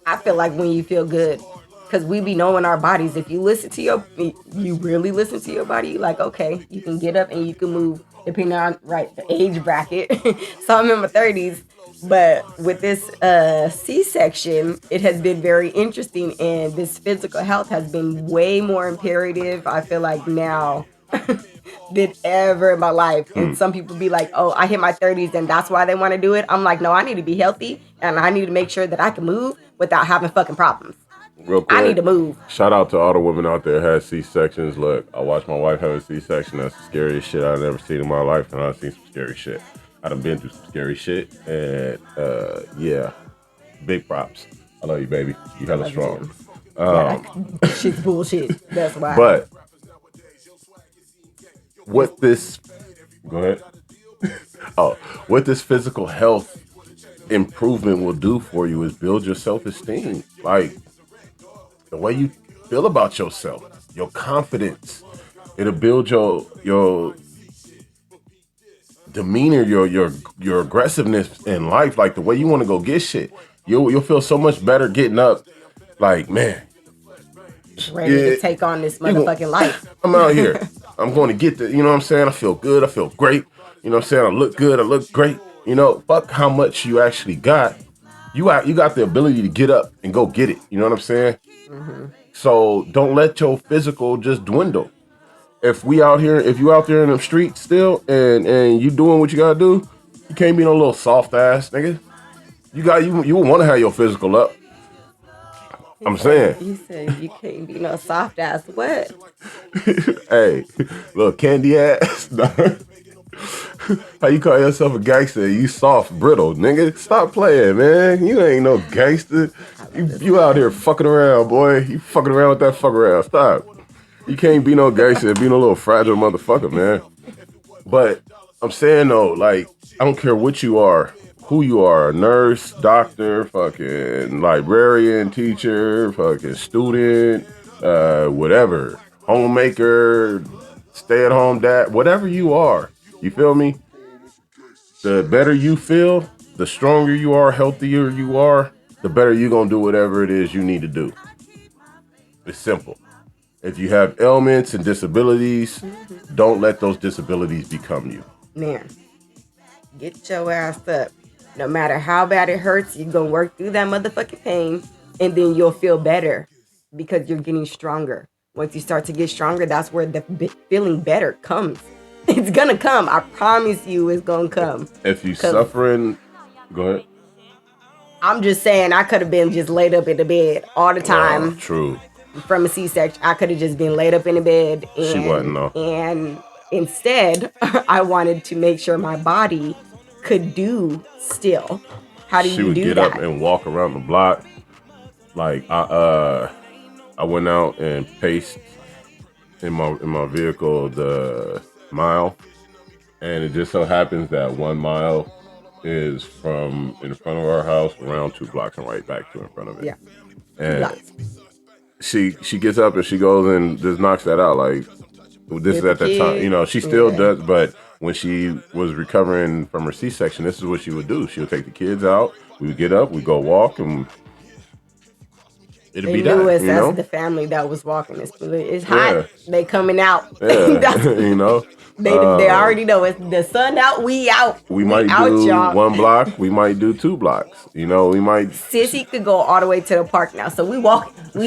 S5: I feel like when you feel good, because we be knowing our bodies. If you really listen to your body, like, okay, you can get up and you can move depending on, the age bracket. So I'm in my 30s. But with this C-section, it has been very interesting, and this physical health has been way more imperative, I feel like, now than ever in my life. And some people be like, oh, I hit my 30s and that's why they want to do it. I'm like, no, I need to be healthy, and I need to make sure that I can move without having fucking problems.
S4: Real quick,
S5: I need to move.
S4: Shout out to all the women out there that had C-sections. Look, I watched my wife have a C-section. That's the scariest shit I've ever seen in my life, and I've seen some scary shit. I done been through some scary shit, and yeah, big props. I love you, baby. You hella strong.
S5: Shit's bullshit. That's why.
S4: But what this, go ahead. What this physical health improvement will do for you is build your self-esteem. Like the way you feel about yourself, your confidence. It'll build your demeanor, your aggressiveness in life, like the way you want to go get shit. You'll feel so much better getting up, like, man,
S5: ready to take on this motherfucking life.
S4: I'm out here. I'm going to get the, you know what I'm saying? I feel good. I feel great. You know what I'm saying? I look good. I look great. You know, fuck how much you actually got. You got the ability to get up and go get it. You know what I'm saying? Mm-hmm. So don't let your physical just dwindle. If you out there in the streets still and you doing what you gotta do, can't be no little soft ass nigga. You want to have your physical up. I'm saying.
S5: You said you can't be no soft ass. What?
S4: Hey, little candy ass. How you call yourself a gangster? You soft, brittle, nigga. Stop playing, man. You ain't no gangster. You out here fucking around, boy. You fucking around with that fuck around. Stop. You can't be no gangster. Be no little fragile motherfucker, man. But I'm saying though, like, I don't care what you are, who you are, nurse, doctor, fucking librarian, teacher, fucking student, whatever, homemaker, stay-at-home dad, whatever you are, you feel me? The better you feel, the stronger you are, healthier you are, the better you're gonna do whatever it is you need to do. It's simple. If you have ailments and disabilities, don't let those disabilities become you.
S5: Man, get your ass up. No matter how bad it hurts, you're going to work through that motherfucking pain, and then you'll feel better because you're getting stronger. Once you start to get stronger, that's where the feeling better comes. It's going to come. I promise you it's going to come.
S4: If you suffering, go ahead.
S5: I'm just saying I could have been just laid up in the bed all the time.
S4: True.
S5: From a C-section, I could have just been laid up in the bed. And,
S4: she wasn't, though.
S5: And instead, I wanted to make sure my body could do still. How do you do that? She would
S4: get up and walk around the block. Like, I went out and paced in my vehicle the mile. And it just so happens that 1 mile is from in front of our house around 2 blocks and right back to in front of it.
S5: Yeah.
S4: And she gets up and she goes and just knocks that out. Like, this is at that time, you know, she still does, but when she was recovering from her C-section, this is what she would do. She would take the kids out, we would get up, we'd go walk, and it'd be done.
S5: That's the family that was walking. It's hot.
S4: Yeah.
S5: They coming out.
S4: Yeah. You know?
S5: They already know it's the sun out, we out.
S4: We might do y'all. 1 block, we might do 2 blocks. You know, we might.
S5: Sissy could go all the way to the park now. So we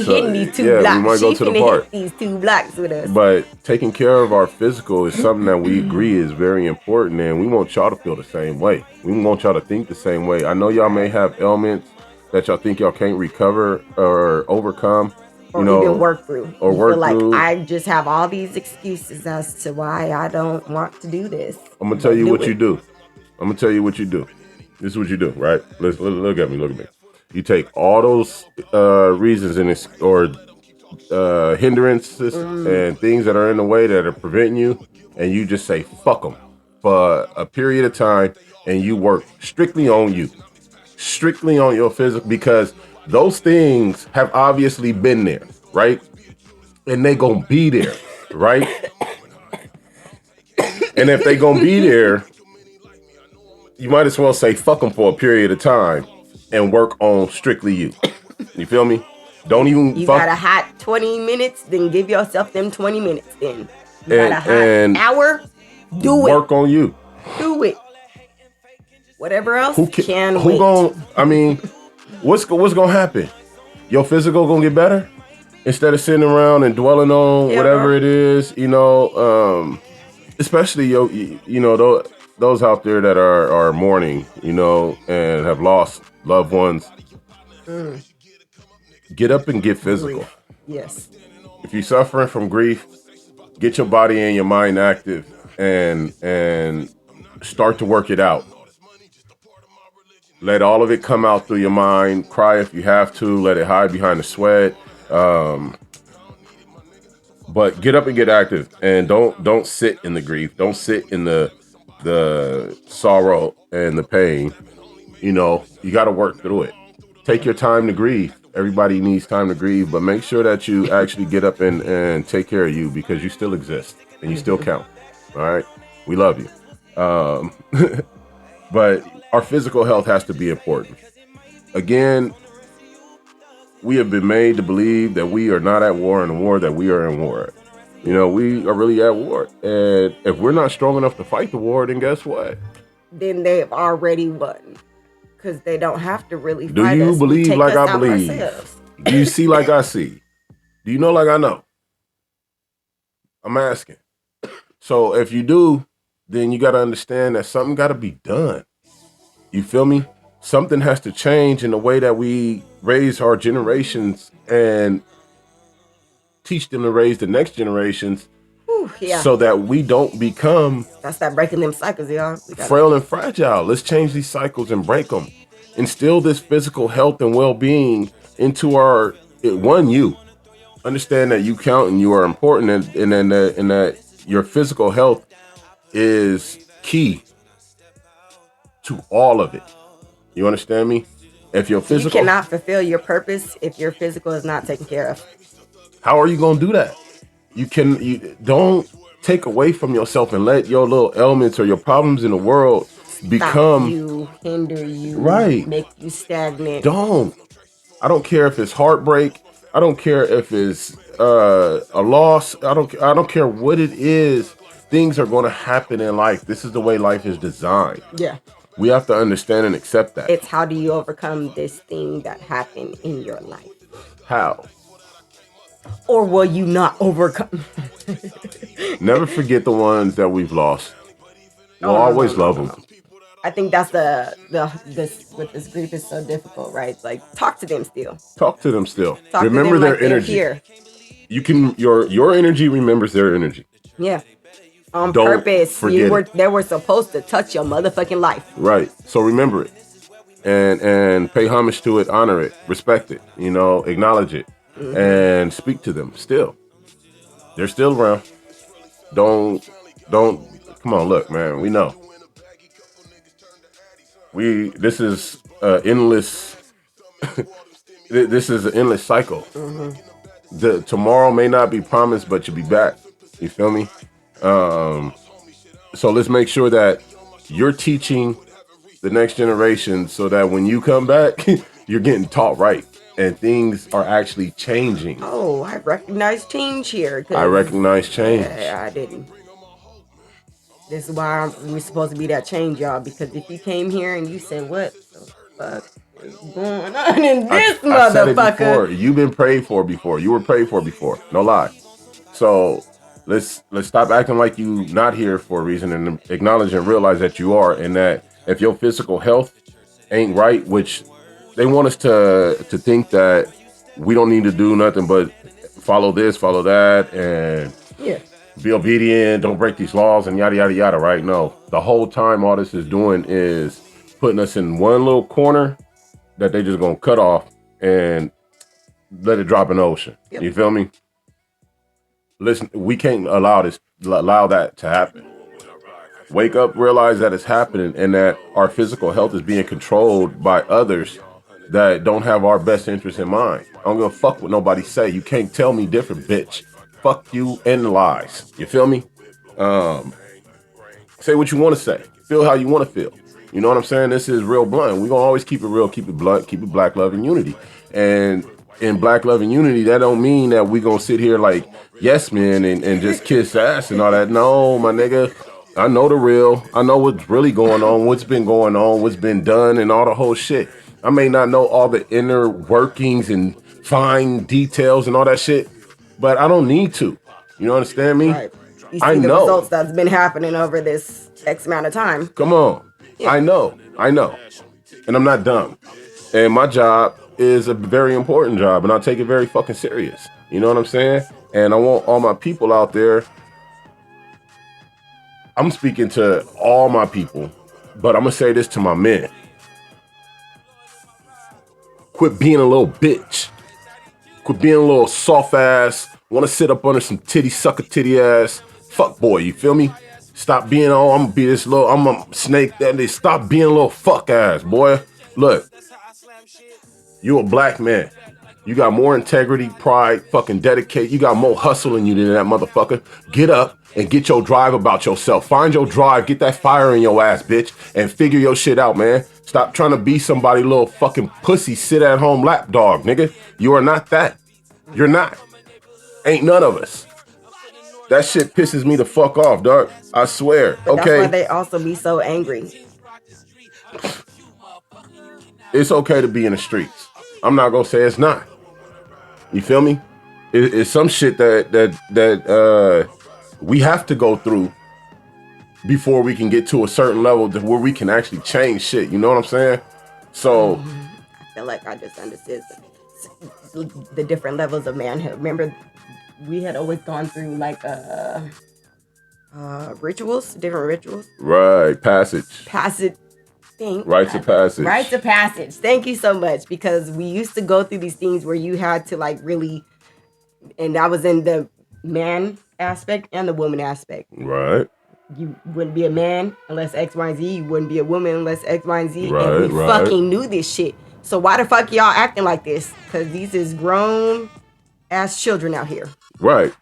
S5: hitting these 2 blocks.
S4: We might go to the park.
S5: Hit these 2 blocks with us.
S4: But taking care of our physical is something that we agree is very important, and we want y'all to feel the same way. We want y'all to think the same way. I know y'all may have ailments that y'all think y'all can't recover or overcome.
S5: Or even work through.
S4: Or work through.
S5: I just have all these excuses as to why I don't want to do this.
S4: I'm going to tell you what you do. I'm going to tell you what you do. This is what you do, right? Look at me. You take all those reasons or hindrances and things that are in the way that are preventing you, and you just say, fuck them for a period of time, and you work strictly on you. Strictly on your physical, because those things have obviously been there, right? And they gonna be there, right? And if they gonna be there, you might as well say fuck them for a period of time and work on strictly you. You feel me? Don't even.
S5: You got a hot 20 minutes, then give yourself them 20 minutes. Then you got a hot hour. Do it.
S4: Work on you.
S5: Do it. Whatever else
S4: who
S5: wait.
S4: I mean, what's gonna happen? Your physical gonna get better instead of sitting around and dwelling on whatever it is, you know. Especially those out there that are mourning, you know, and have lost loved ones. Get up and get physical.
S5: Yes.
S4: If you're suffering from grief, get your body and your mind active and start to work it out. Let all of it come out through your mind. Cry if you have to. Let it hide behind the sweat. But get up and get active, and don't sit in the grief. Don't sit in the sorrow and the pain. You know, you got to work through it. Take your time to grieve. Everybody needs time to grieve, but make sure that you actually get up and take care of you, because you still exist and you still count. All right, we love you. But our physical health has to be important. Again, we have been made to believe that we are not at war, in a war that we are in war. You know, we are really at war. And if we're not strong enough to fight the war, then guess what?
S5: Then they've already won. Because they don't have to really fight us.
S4: Do you believe like I believe?
S5: Ourselves.
S4: Do you see like I see? Do you know like I know? I'm asking. So if you do, then you got to understand that something got to be done. You feel me? Something has to change in the way that we raise our generations and teach them to raise the next generations,
S5: Whew, yeah.
S4: so that we don't become
S5: Gotta start breaking them cycles, y'all.
S4: frail and fragile. Let's change these cycles and break them. Instill this physical health and well-being into you. Understand that you count and you are important, and that your physical health is key to all of it. You understand me? If your physical,
S5: you cannot fulfill your purpose if your physical is not taken care of.
S4: how are you going to do that? You don't take away from yourself and let your little ailments or your problems in the world become
S5: Stop you, hinder you,
S4: right.
S5: Make you stagnant.
S4: Don't. I don't care if it's heartbreak. I don't care if it's a loss. I don't care what it is. Things are going to happen in life. This is the way life is designed.
S5: Yeah.
S4: We have to understand and accept that.
S5: It's how do you overcome this thing that happened in your life?
S4: How?
S5: Or will you not overcome?
S4: Never forget the ones that we've lost. We'll always love them.
S5: I think that's this with this grief is so difficult, right? Like, talk to them still.
S4: Talk to them still.
S5: Talk
S4: Remember
S5: to them
S4: their
S5: like they're
S4: energy.
S5: here.
S4: You can your energy remembers their energy.
S5: Yeah. On
S4: Don't
S5: purpose.
S4: forget
S5: They were supposed to touch your motherfucking life.
S4: Right. So remember it. And pay homage to it, honor it, respect it, acknowledge it, and speak to them still. They're still around. Don't come on, look, man, we know. This is endless this is an endless cycle. The tomorrow may not be promised, but you'll be back. You feel me? So let's make sure that you're teaching the next generation so that when you come back, you're getting taught right and things are actually changing.
S5: Oh, I recognize change here.
S4: I recognize change.
S5: I didn't. This is why we're supposed to be that change, y'all. Because if you came here and you said, "What the fuck is going on in this motherfucker?"
S4: I said it before. You've been prayed for before. You were prayed for before. No lie. So let's stop acting like you not here for a reason and acknowledge and realize that you are, and that if your physical health ain't right, which they want us to think that we don't need to do nothing but follow this, follow that, and be obedient, don't break these laws, and yada, yada, yada, right? No. The whole time all this is doing is putting us in one little corner that they just gonna cut off and let it drop in the ocean. Yep. You feel me? Listen, we can't allow that to happen. Wake up, realize that it's happening, and that our physical health is being controlled by others that don't have our best interest in mind. I don't give a fuck what nobody say. You can't tell me different, bitch. Fuck you and lies. You feel me? Say what you want to say. Feel how you want to feel. You know what I'm saying? This is real blunt. We're going to always keep it real, keep it blunt, keep it black love and unity. And in black love and unity, that don't mean that we going to sit here like yes men and just kiss ass and all that. No, my nigga. I know the real. I know what's really going on, what's been going on, what's been done, and all the whole shit. I may not know all the inner workings and fine details and all that shit, but I don't need to. You understand me?
S5: Right. You see the results that's been happening over this X amount of time.
S4: Come on. Yeah. I know. And I'm not dumb. And my job is a very important job, and I take it very fucking serious. You know what I'm saying? And I want all my people out there. I'm speaking to all my people, but I'm going to say this to my men. Quit being a little bitch. Quit being a little soft ass. Want to sit up under some titty, sucker titty ass. Fuck boy, you feel me? Stop being, I'm going to be this little, I'm a snake. That they stop being a little fuck ass, boy. Look, you a black man. You got more integrity, pride, fucking dedicate. You got more hustle in you than that motherfucker. Get up and get your drive about yourself. Find your drive. Get that fire in your ass, bitch. And figure your shit out, man. Stop trying to be somebody little fucking pussy sit at home lapdog, nigga. You are not that. You're not. Ain't none of us. That shit pisses me the fuck off, dog. I swear.
S5: But
S4: okay.
S5: That's why they also be so angry.
S4: It's okay to be in the streets. I'm not gonna say it's not. You feel me? It's some shit that we have to go through before we can get to a certain level to where we can actually change shit. You know what I'm saying? So
S5: I feel like I just understood the different levels of manhood. Remember, we had always gone through like rituals, different rituals.
S4: right, passage.
S5: Passage.
S4: Rites of passage.
S5: Rites of passage. Thank you so much, because we used to go through these things where you had to like really, and that was in the man aspect and the woman aspect.
S4: Right.
S5: You wouldn't be a man unless X, Y, and Z. You wouldn't be a woman unless X, Y, and Z.
S4: Right,
S5: and we
S4: right.
S5: fucking knew this shit. So why the fuck y'all acting like this? Because these is grown ass children out here.
S4: Right.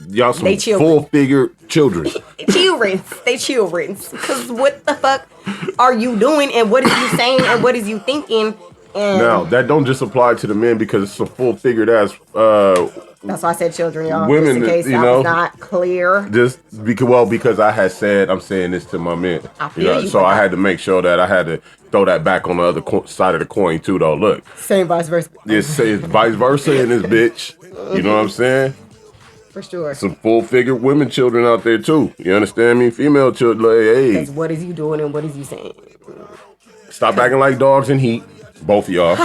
S4: Y'all some
S5: They children.
S4: full-figured children.
S5: They childrens. Because what the fuck are you doing, and what is you saying, and what is you thinking? And
S4: Now, that don't just apply to the men because it's a full-figured ass
S5: that's why I said children, y'all.
S4: women,
S5: just in case
S4: you
S5: that
S4: know,
S5: was not clear.
S4: just because I had said I'm saying this to my men.
S5: I feel you,
S4: So
S5: but
S4: I had to make sure that I had to throw that back on the other side of the coin too, though. Look,
S5: Same vice versa.
S4: it's vice versa in this bitch. You know what I'm saying?
S5: For sure.
S4: Some full-figured women children out there too. You understand me? Female children, like, hey,
S5: Because what is you doing and what is you saying?
S4: stop acting like dogs in heat. Both of y'all.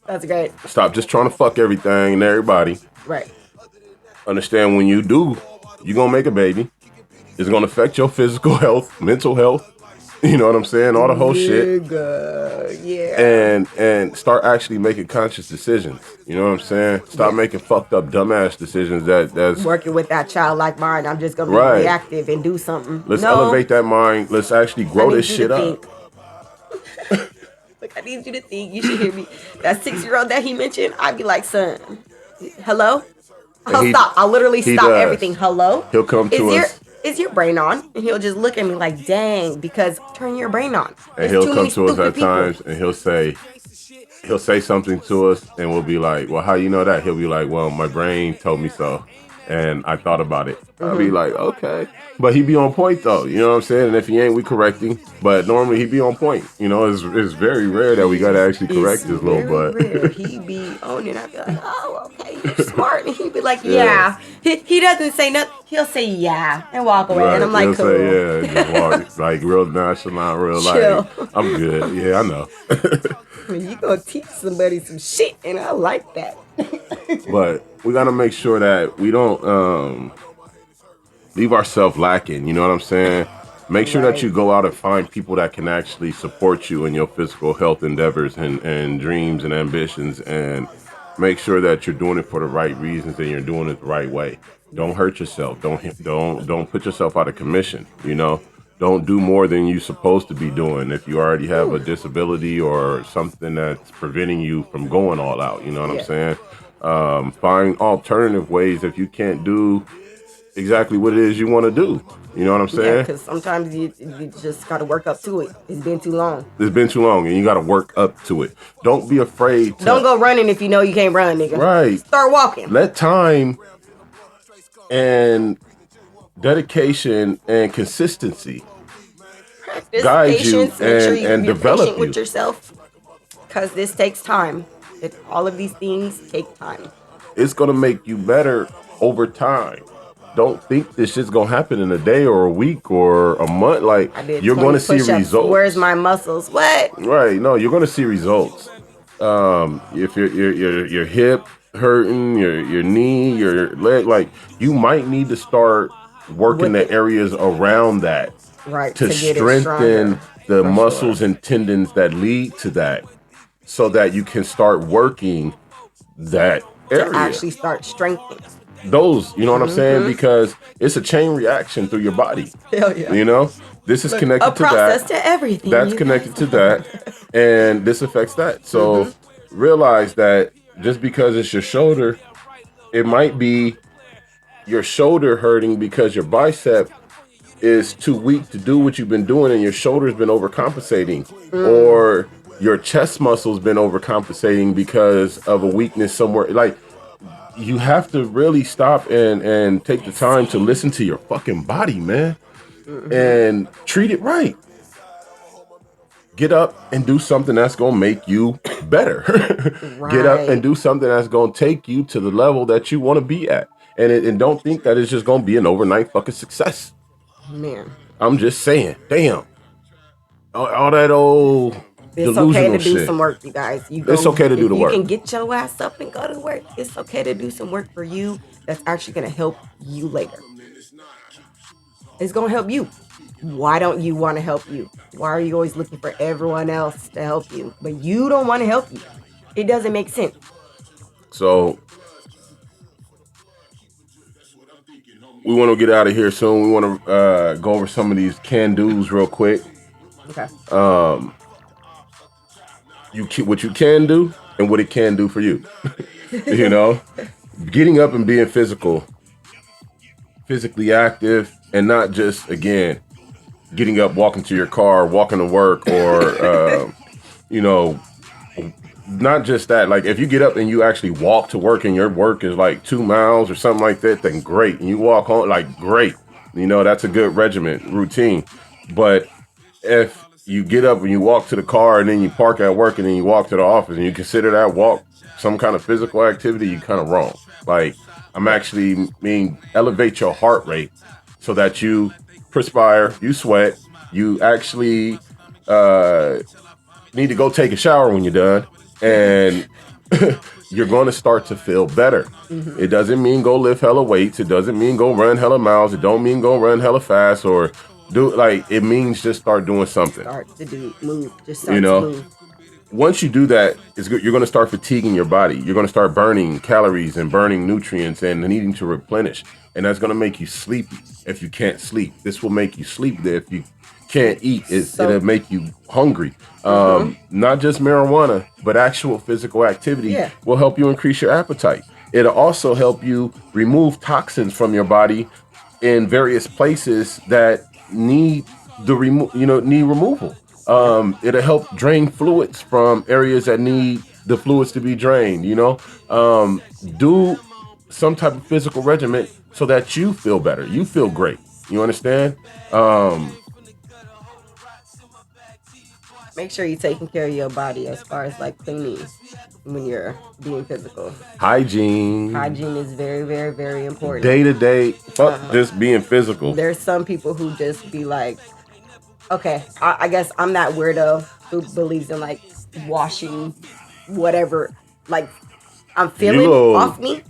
S5: That's great.
S4: Stop just trying to fuck everything and everybody.
S5: Right.
S4: Understand when you do, you're gonna make a baby. It's gonna affect your physical health, mental health. You know what I'm saying? All the whole shit.
S5: Nigga, yeah.
S4: And start actually making conscious decisions. You know what I'm saying? Stop making fucked up dumbass decisions that's
S5: Working with that childlike mind, I'm just gonna be
S4: Right.
S5: reactive and do something.
S4: let's
S5: No,
S4: elevate that mind. Let's actually
S5: I
S4: grow
S5: need
S4: this
S5: you
S4: shit
S5: to
S4: up.
S5: think. Like, I need you to think. You should hear me. That 6-year-old that he mentioned, I'd be like, son, hello? I'll
S4: he-
S5: stop. I'll literally
S4: he
S5: stop
S4: does.
S5: everything. Hello?
S4: He'll come to us.
S5: Is your brain on? And he'll just look at me like, dang, because turn your brain on.
S4: And
S5: There's
S4: he'll
S5: too
S4: come
S5: many
S4: to us
S5: stupid
S4: at
S5: people.
S4: times and he'll say something to us and we'll be like, well, how you know that? He'll be like, well, my brain told me so and I thought about it. I'll be like, okay. But he be on point though, you know what I'm saying? And if he ain't, we correct him. But normally he be on point. You know, it's very rare that we gotta actually correct this little butt.
S5: Rare. He be on it. I'd be like, oh, okay, you're smart. And he'd be like,
S4: Yeah.
S5: yeah. He doesn't say nothing. He'll say yeah and walk away. And I'm like,
S4: He'll
S5: cool.
S4: say, yeah, and just walk, like real nonchalant, real
S5: Chill.
S4: like, I'm good. Yeah, I know.
S5: You gonna teach somebody some shit, and I like that.
S4: But we gotta make sure that we don't leave ourselves lacking. You know what I'm saying? Make sure that
S5: Right.
S4: you go out and find people that can actually support you in your physical health endeavors and dreams and ambitions, and make sure that you're doing it for the right reasons and you're doing it the right way. Don't hurt yourself. Don't put yourself out of commission. You know, don't do more than you're supposed to be doing. If you already have a disability or something that's preventing you from going all out, you know what
S5: Yeah.
S4: I'm saying? Find alternative ways if you can't do exactly what it is you want to do. You know what I'm
S5: Yeah,
S4: saying?
S5: because sometimes you just gotta work up to it. It's been too long.
S4: It's been too long and you got to work up to it. Don't be afraid to
S5: Don't go running if you know you can't run, nigga.
S4: Right.
S5: Start walking.
S4: Let time and dedication and consistency
S5: Practice
S4: guide you
S5: patience. Make sure
S4: and
S5: you're
S4: develop
S5: patient with
S4: you.
S5: yourself, because this takes time. All of these things take time.
S4: It's going to make you better over time. Don't think this shit's going to happen in a day or a week or a month. Like,
S5: I did
S4: you're
S5: 20
S4: going to see
S5: push-ups.
S4: results.
S5: Where's my muscles? What?
S4: Right. No, you're going to see results. If your hip hurting, your knee, your leg, like, you might need to start working
S5: With
S4: the
S5: it.
S4: areas around that
S5: Right.
S4: to
S5: get it
S4: strengthen
S5: stronger.
S4: the
S5: For
S4: muscles
S5: sure.
S4: and tendons that lead to that, so that you can start working that area.
S5: To actually start strengthening.
S4: Those, you know what I'm saying? Because it's a chain reaction through your body.
S5: Hell yeah.
S4: You know, this is connected
S5: A
S4: to
S5: process
S4: that.
S5: to everything.
S4: That's
S5: you
S4: connected to that, and this affects that. So realize that just because it's your shoulder, it might be your shoulder hurting because your bicep is too weak to do what you've been doing, and your shoulder's been overcompensating, or your chest muscle's been overcompensating because of a weakness somewhere. Like, you have to really stop and take the time to listen to your fucking body, man, and treat it right. Get up and do something that's gonna make you better. Get up
S5: Right.
S4: and do something that's gonna take you to the level that you want to be at, and don't think that it's just gonna be an overnight fucking success.
S5: Man.
S4: I'm just saying, damn, all that old
S5: It's
S4: delusional
S5: okay to do
S4: shit.
S5: some work, you guys.
S4: It's okay to do the work.
S5: You can get your ass up and go to work. It's okay to do some work for you that's actually going to help you later. It's going to help you. Why don't you want to help you? Why are you always looking for everyone else to help you, but you don't want to help you? It doesn't make sense.
S4: So we want to get out of here soon. We want to go over some of these can-dos real quick.
S5: Okay.
S4: What you can do and what it can do for you. You know, getting up and being physically active, and not just, again, getting up, walking to your car, walking to work, or you know, not just that. Like, if you get up and you actually walk to work and your work is like 2 miles or something like that, then great. And you walk home, like, great. You know, that's a good routine. But if you get up and you walk to the car and then you park at work and then you walk to the office and you consider that walk some kind of physical activity, you're kind of wrong. Like, I'm actually elevate your heart rate so that you perspire, you sweat, you actually need to go take a shower when you're done, and you're going to start to feel better. Mm-hmm. It doesn't mean go lift hella weights. It doesn't mean go run hella miles. It don't mean go run hella fast or it means just start doing something.
S5: Move. Just start to move.
S4: Once you do that, it's good. You're going to start fatiguing your body. You're going to start burning calories and burning nutrients and needing to replenish. And that's going to make you sleepy if you can't sleep. This will make you sleep. If you can't eat, it'll make you hungry. Not just marijuana, but actual physical activity will help you increase your appetite. It'll also help you remove toxins from your body in various places that need removal. It'll help drain fluids from areas that need the fluids to be drained. Do some type of physical regimen so that you feel better. You feel great. You understand?
S5: Make sure you're taking care of your body as far as like cleaning when you're being physical.
S4: Hygiene
S5: is very, very, very important.
S4: Day to day, just being physical.
S5: There's some people who just be like, okay, I guess I'm that weirdo who believes in like washing whatever, like I'm feeling off me.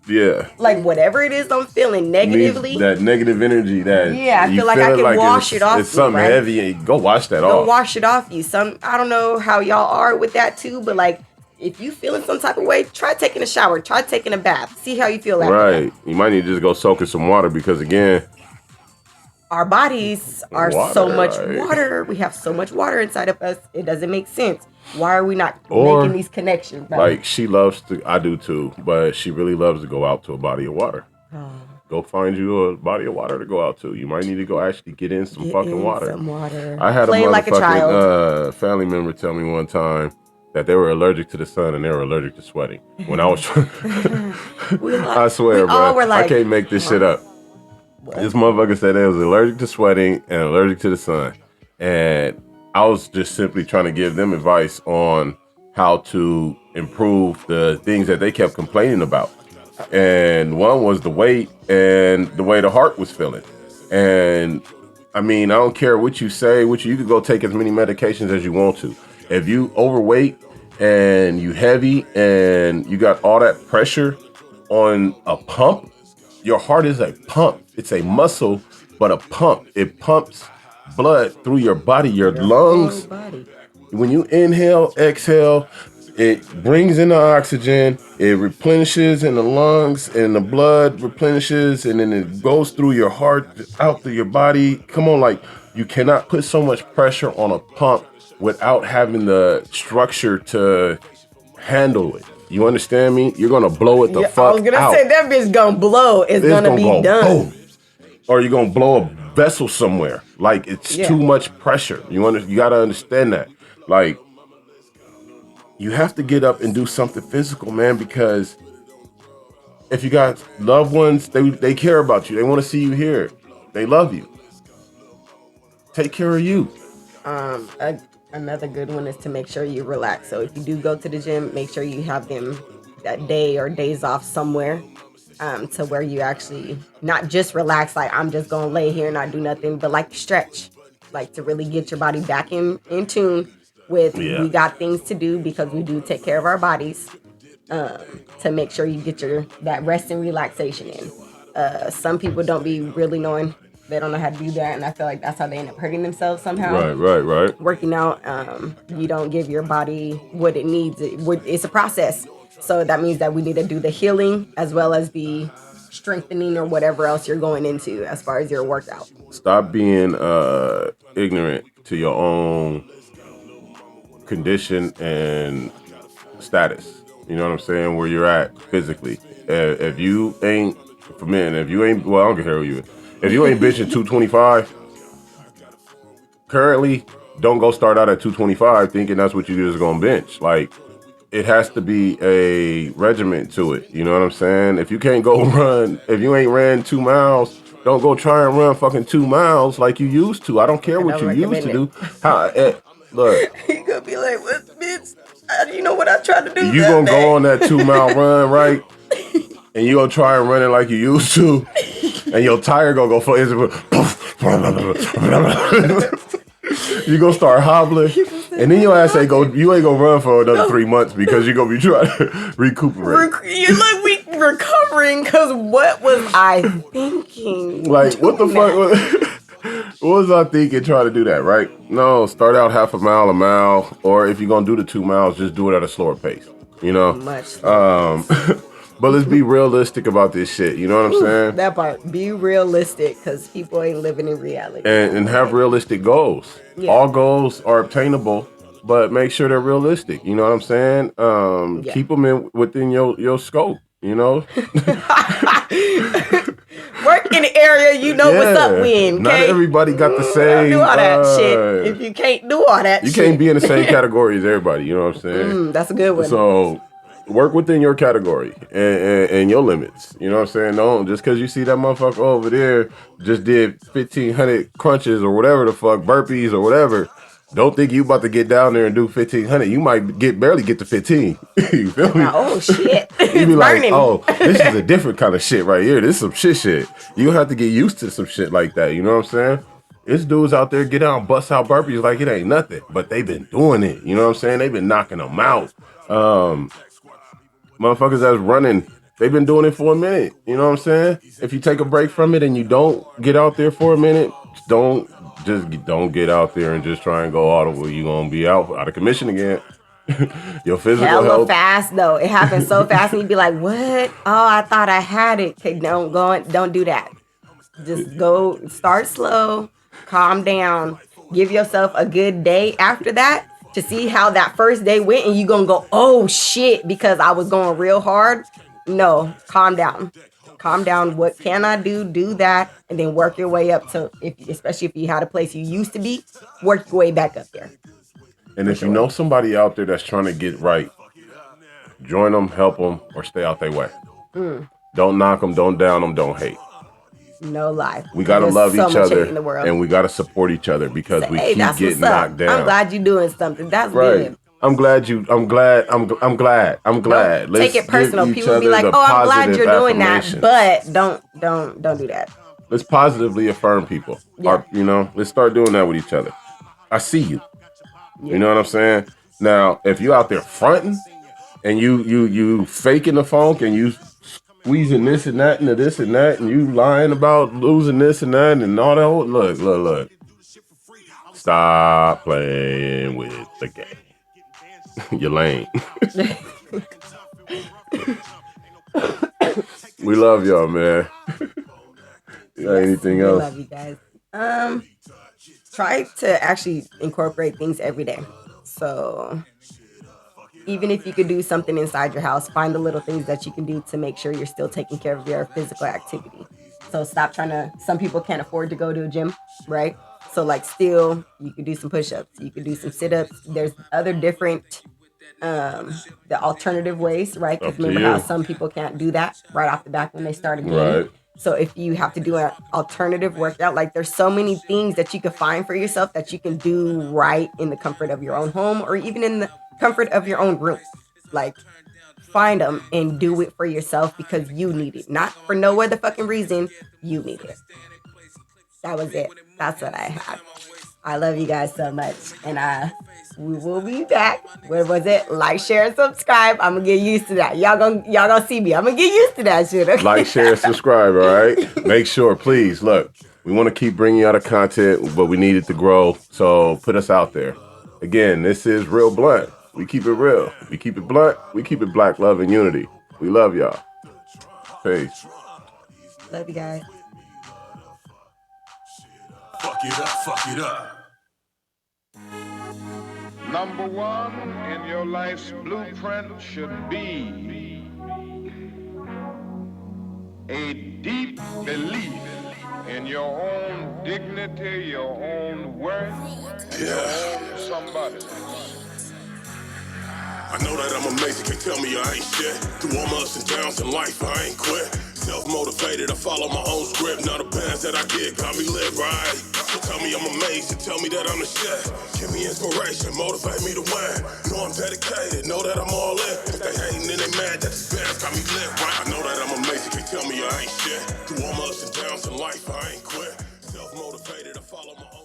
S4: Yeah.
S5: Like whatever it is I'm feeling negatively.
S4: That negative energy that
S5: I feel like I can wash it off.
S4: It's something heavy. Go wash that off.
S5: Go wash it off you. I don't know how y'all are with that too, but like if you feeling some type of way, try taking a shower, try taking a bath. See how you feel after that.
S4: You might need to just go soak in some water because again,
S5: our bodies are so much water. We have so much water inside of us. It doesn't make sense. Why are we not making these connections? Bro?
S4: Like she loves to, I do too, but she really loves to go out to a body of water. Go find you a body of water to go out to. You might need to go actually get in some fucking water. I had
S5: Play
S4: a
S5: like a child.
S4: Family member tell me one time that they were allergic to the sun and they were allergic to sweating. When I was trying, I swear, bro, I can't make this shit up. What? This motherfucker said they was allergic to sweating and allergic to the sun. And I was just simply trying to give them advice on how to improve the things that they kept complaining about. And one was the weight and the way the heart was feeling. And I mean, I don't care what you say, you could go take as many medications as you want to. If you overweight and you heavy and you got all that pressure on a pump, your heart is a pump. It's a muscle, but a pump. It pumps blood through your body, your lungs. When you inhale, exhale, it brings in the oxygen, it replenishes in the lungs, and the blood replenishes, and then it goes through your heart, out through your body. Come on, like, you cannot put so much pressure on a pump without having the structure to handle it. You understand me? You're gonna blow it the fuck out. I was gonna say
S5: that bitch gonna blow. It's gonna be done. Boom.
S4: Or you're gonna blow a vessel somewhere. Like it's too much pressure. You gotta understand that. Like you have to get up and do something physical, man, because if you got loved ones, they care about you. They want to see you here. They love you. Take care of you.
S5: Another good one is to make sure you relax. So if you do go to the gym, make sure you have them that day or days off somewhere to where you actually not just relax, like I'm just gonna lay here and not do nothing, but like stretch, like to really get your body back in tune with we got things to do because we do take care of our bodies, to make sure you get your that rest and relaxation in. Some people don't be really knowing, they don't know how to do that, and I feel like that's how they end up hurting themselves somehow.
S4: Right.
S5: Working out, you don't give your body what it needs. It's a process. So that means that we need to do the healing as well as the strengthening or whatever else you're going into as far as your workout.
S4: Stop being ignorant to your own condition and status. You know what I'm saying? Where you're at physically. If you ain't, for men, if you ain't, well, I don't care who you is. If you ain't bitching 225, currently, don't go start out at 225 thinking that's what you just gonna bench. Like, it has to be a regiment to it. You know what I'm saying? If you can't go run, if you ain't ran 2 miles, don't go try and run fucking 2 miles like you used to. I don't care what you used to do. Look.
S5: You gonna be like, what, bitch? You know what I tried to do?
S4: You gonna go on that 2 mile run, right? And you gonna try and run it like you used to. And your tire gonna go for you gonna start hobbling, and then your ass ain't gonna run for another 3 months because you're gonna be trying to recuperate.
S5: You're like, we recovering because what was I thinking?
S4: Like, what the fuck? What was I thinking trying to do that, right? No, start out half a mile, or if you're gonna do the 2 miles, just do it at a slower pace. You know?
S5: Much slower.
S4: But let's be realistic about this shit. You know what I'm saying?
S5: That part. Be realistic, because people ain't living in reality.
S4: And have realistic goals. Yeah. All goals are obtainable, but make sure they're realistic. You know what I'm saying? Keep them within your scope. You know? Work
S5: in the area you know what's up with.
S4: Not everybody got the same.
S5: Do all that shit. If you can't do all that shit.
S4: You can't be in the same category as everybody. You know what I'm saying?
S5: That's a good one.
S4: So work within your category and your limits. You know what I'm saying? Don't just because you see that motherfucker over there just did 1,500 crunches or whatever the fuck, burpees or whatever. Don't think you about to get down there and do 1,500. You might barely get to 15. You feel me?
S5: Oh shit!
S4: You be like, oh, this is a different kind of shit right here. This is some shit. You have to get used to some shit like that. You know what I'm saying? It's dudes out there get out and bust out burpees like it ain't nothing, but they've been doing it. You know what I'm saying? They've been knocking them out. Motherfuckers that's running, they've been doing it for a minute. You know what I'm saying? If you take a break from it and you don't get out there for a minute, don't get out there and just try and go all the way. You're gonna be out of commission again. Your physical health
S5: fast though. It happens so fast, and you'd be like, "What? Oh, I thought I had it." Okay, don't do that. Just go. Start slow. Calm down. Give yourself a good day after that to see how that first day went, and you gonna go, "Oh shit," because I was going real hard. No, calm down. Calm down. What can I do? Do that, and then work your way up to, especially if you had a place you used to be, work your way back up there.
S4: And if you know somebody out there that's trying to get right, join them, help them, or stay out their way. Don't knock them, don't down them, don't hate.
S5: No lie.
S4: We gotta love each other, and we gotta support each other because we keep getting knocked down.
S5: I'm glad you're doing something. That's
S4: right.
S5: Good.
S4: I'm glad.
S5: Don't take it personal. People be like, "Oh, I'm glad you're doing that," but don't do that.
S4: Let's positively affirm people.
S5: Yeah.
S4: Let's start doing that with each other. I see you.
S5: Yeah.
S4: You know what I'm saying? Now, if you out there fronting and you faking the funk and you squeezing this and that into this and that and you lying about losing this and that and all that, look. Stop playing with the game. You're lame. We love y'all, man. Anything else?
S5: Love you guys. Try to actually incorporate things every day. So even if you could do something inside your house, find the little things that you can do to make sure you're still taking care of your physical activity. So stop trying to, some people can't afford to go to a gym, right? So like still, you could do some push-ups, you could do some sit-ups. There's other different, the alternative ways, right? Because remember how some people can't do that right off the bat when they start again.
S4: Right.
S5: So if you have to do an alternative workout, like there's so many things that you can find for yourself that you can do right in the comfort of your own home or even in the comfort of your own room. Like find them and do it for yourself because you need it, not for no other fucking reason. You need it. That was it. That's what I have. I love you guys so much, and we will be back. What was it? Like, share, and subscribe. I'm gonna get used to that. Y'all gonna see me. I'm gonna get used to that shit. Okay?
S4: Like, share, and subscribe. All right. Make sure, please. Look, we want to keep bringing out a content, but we need it to grow. So put us out there. Again, this is Real Blunt. We keep it real. We keep it blunt. We keep it black love and unity. We love y'all. Peace.
S5: Love you guys.
S3: Fuck it up, fuck it up.
S1: Number one in your life's blueprint should be a deep belief in your own dignity, your own worth, and your own somebody.
S3: I know that I'm amazing, can't tell me I ain't shit. Through all my ups and downs in life, I ain't quit. Self-motivated, I follow my own script. Now the bands that I get got me lit right. So tell me I'm amazing, tell me that I'm the shit. Give me inspiration, motivate me to win. Know I'm dedicated, know that I'm all in. If they hating and they mad that these bands got me lit right. I know that I'm amazing, can't tell me I ain't shit. Through all my ups and downs in life, I ain't quit. Self-motivated, I follow my own